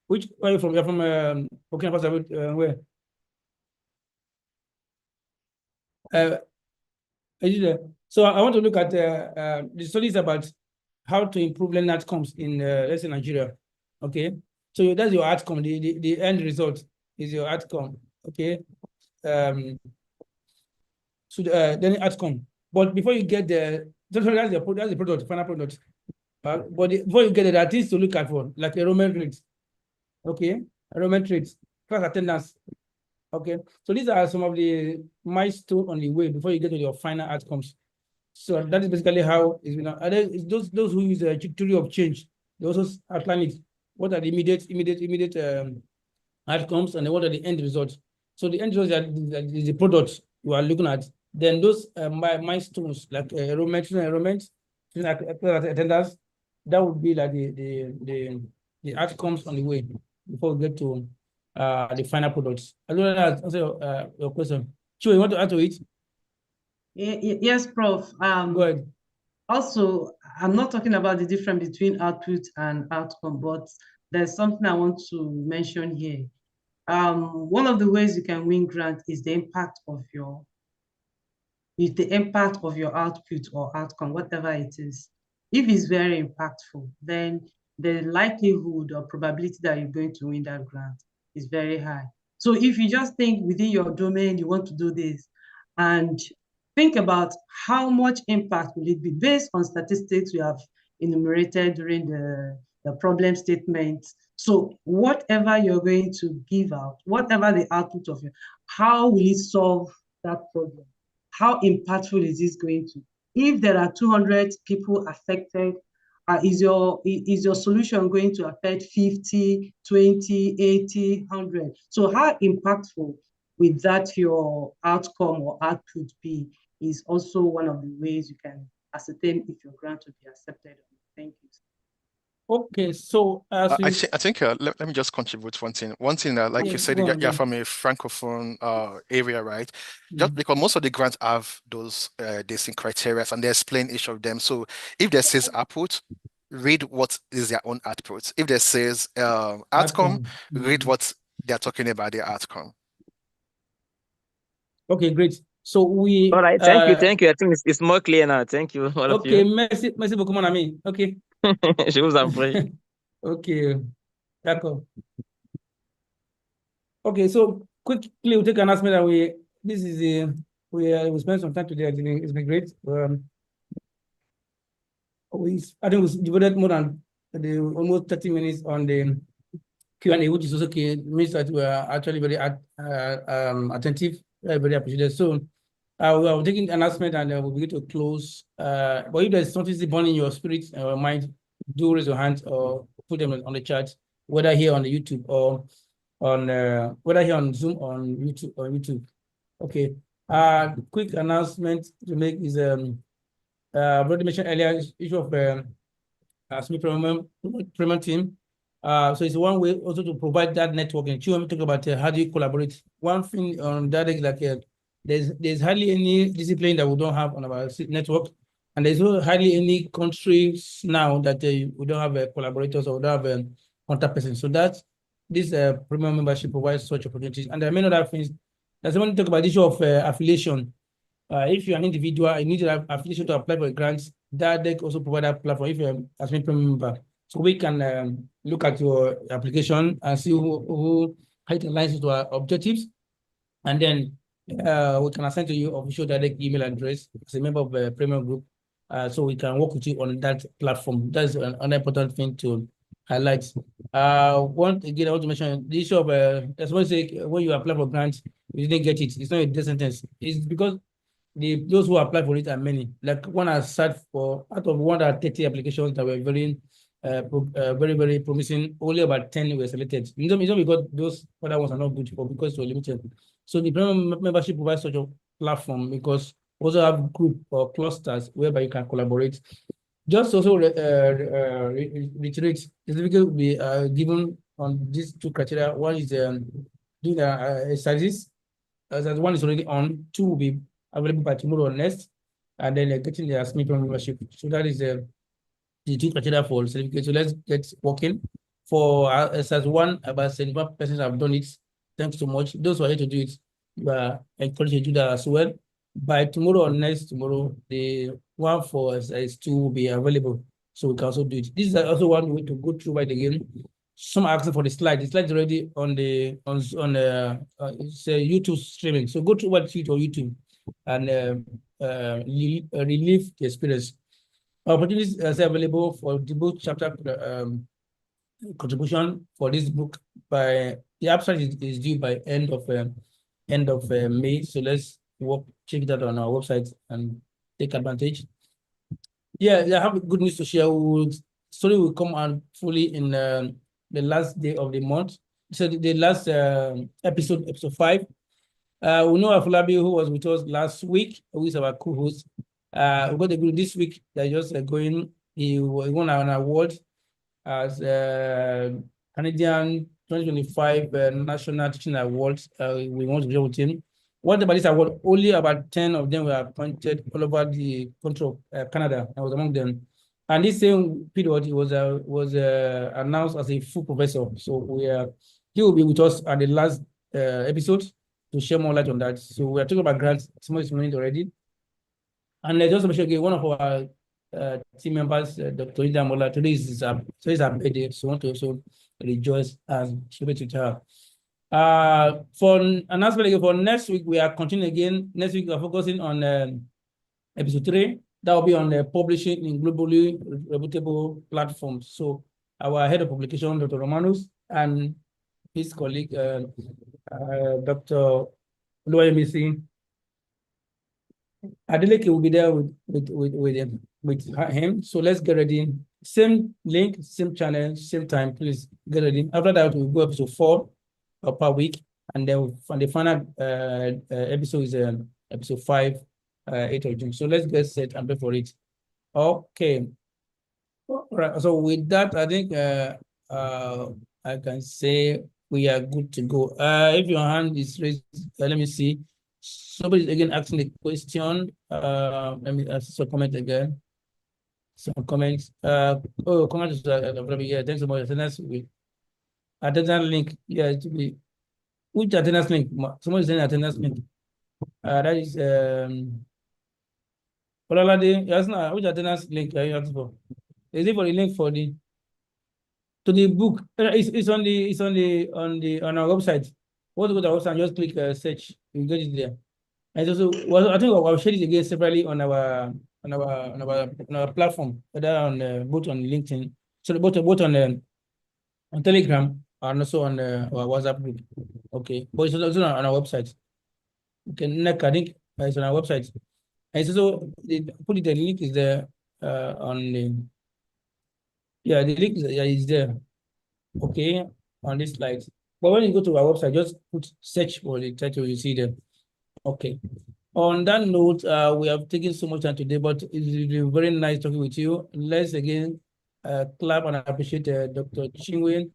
S1: which where are you from? You're from Burkina Faso, where? So I want to look at the studies about how to improve learning outcomes in let's say Nigeria. Okay, so that's your outcome. The end result is your outcome. Okay, so then the outcome. But before you get there, that's the product, final product. Before you get there, there are things to look at for, like enrollment rates. Okay, enrollment rates, class attendance. Okay, so these are some of the milestones on the way before you get to your final outcomes. So that is basically how it's been. Those who use the theory of change, they also outline it. What are the immediate outcomes, and what are the end results? So the end results is the product you are looking at. Then those milestones like enrollment, like attendance, that would be like the outcomes on the way before we get to the final products. I don't know that answer your question. Sure, you want to add to it?
S4: Yes, Prof.
S1: Go ahead.
S4: Also, I'm not talking about the difference between output and outcome, but there's something I want to mention here. One of the ways you can win grant is the impact of your output or outcome, whatever it is. If it's very impactful, then the likelihood or probability that you're going to win that grant is very high. So if you just think within your domain, you want to do this, and think about how much impact will it be based on statistics we have enumerated during the problem statement. So whatever you're going to give out, whatever the output of it, how will it solve that problem? How impactful is this going to? If there are 200 people affected, is your solution going to affect 50, 20, 80, 100? So how impactful with that your outcome or output be is also one of the ways you can ascertain if your grant will be accepted. Thank you.
S1: Okay, so
S3: I think let me just contribute one thing. Like you said, you're from a francophone area, right? Just because most of the grants have those distinct criteria and they explain each of them. So if there says output, read what is their own output. If there says outcome, read what they're talking about the outcome.
S1: Okay, great. So we.
S6: All right, thank you. I think it's more clear now. Thank you, all of you.
S1: Okay, merci beaucoup, mon ami. Okay.
S6: Je vous en prie.
S1: Okay, d'accord. Okay, so quickly we'll take an announcement that we spent some time today. It's been great. I think we devoted more than almost 30 minutes on the Q&A, which is also key. It means that we are actually very attentive, very appreciated. So we are taking the announcement and we'll begin to close. But if there's something burning in your spirit or mind, do raise your hand or put them on the chat, whether here on the YouTube or on whether here on Zoom or on YouTube. Okay. Quick announcement to make is I've already mentioned earlier issue of SME Premium Team. So it's one way also to provide that networking. You want to talk about how do you collaborate? One thing on that is like there's hardly any discipline that we don't have on our network, and there's hardly any countries now that we don't have collaborators or we don't have a contact person. So that's this premium membership provides such opportunities, and there are many other things. There's someone talk about the issue of affiliation. If you're an individual, you need to have affiliation to apply for grants. DIaDeRC also provide that platform if you're a premium member. So we can look at your application and see who aligns to our objectives. And then we can assign to you official DIaDeRC email address as a member of the premium group. So we can work with you on that platform. That's an important thing to highlights. Once again, I want to mention the issue of somebody say when you apply for grants, you didn't get it. It's not a death sentence. It's because those who apply for it are many. Like one has sat for out of 130 applications that were very very promising, only about 10 were selected. You know because those other ones are not good for because they were limited. So the premium membership provides such a platform because also have group or clusters whereby you can collaborate. Just also reiterate, the certificate will be given on these two criteria. One is doing exercises. That one is already on. Two will be available by tomorrow or next, and then getting the ASMN membership. So that is the two criteria for certificate. So let's get working. For exercise one, about 75 persons have done it. Thanks so much. Those who are here to do it, you are encouraged to do that as well. By tomorrow or next tomorrow, the one for exercise two will be available. So we can also do it. This is also one way to go through right again. Some are asking for the slide. The slide is already on the it's YouTube streaming. So go to what feed or YouTube and relive the experience. Opportunities are available for the book chapter contribution for this book by the abstract is due by end of May. So let's check that on our website and take advantage. Yeah, I have good news to share. Story will come out fully in the last day of the month. So the last episode 5. We know Afolabi, who was with us last week, who is our co-host. We got the group this week. They're just going. He won an award as Canadian 2025 National Teaching Awards. We want to share with him. What about this award? Only about 10 of them were appointed all over the country of Canada. I was among them. And this same period, he was announced as a full professor. So he will be with us at the last episode to share more light on that. So we are talking about grants. Someone is doing it already. And just to mention again, one of our team members, Dr. Ida Mola, today is our birthday, so I want to also rejoice and celebrate with her. For announcement again, for next week, we are continuing again. Next week, we are focusing on episode 3. That will be on publishing in globally reputable platforms. So our head of publication, Dr. Romanus, and his colleague, Dr. Oluwayemisi Adeleke will be there with him. So let's get ready. Same link, same channel, same time. Please get ready. After that, we'll go episode 4 per week, and then the final episode is episode 5, 8th of June. So let's get set and prepare for it. Okay. All right. So with that, I think I can say we are good to go. If your hand is raised, let me see. Somebody again asking the question. Let me ask some comment again. Some comments. Comments yeah, thanks so much. Attendance link. Yeah, it will be which attendance link? Somebody saying attendance link. That is yes, no, which attendance link are you asking for? Is it for the link for the to the book? It's on our website. Once you go to our website, just click search. You get it there. And also, well, I think I'll share it again separately on our platform, whether on both on LinkedIn, so both on Telegram and also on our WhatsApp group. Okay, but it's also on our website. Okay, next I think it's on our website. And it's also the link is there on the the link is there. Okay, on this slide. But when you go to our website, just put search for the title, you see there. Okay. On that note, we have taken so much time today, but it's been very nice talking with you. Let's again clap and appreciate Dr. Chinwe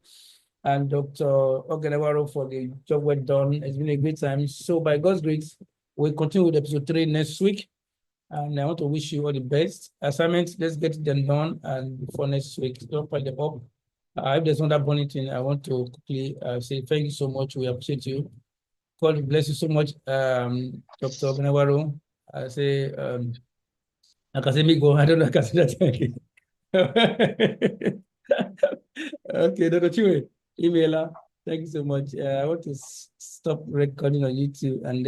S1: and Dr. Ogenewaro for the job well done. It's been a great time. So by God's grace, we'll continue with episode 3 next week. And I want to wish you all the best. Assignments, let's get them done. And before next week, don't pile them up. If there's another bonus thing, I want to quickly say thank you so much. We appreciate you. God bless you so much, Dr. Ogenewaro. I say, I can say me go. I don't know. I can say that. Okay, Dr. Chinwe, emailer. Thank you so much. I want to stop recording on YouTube and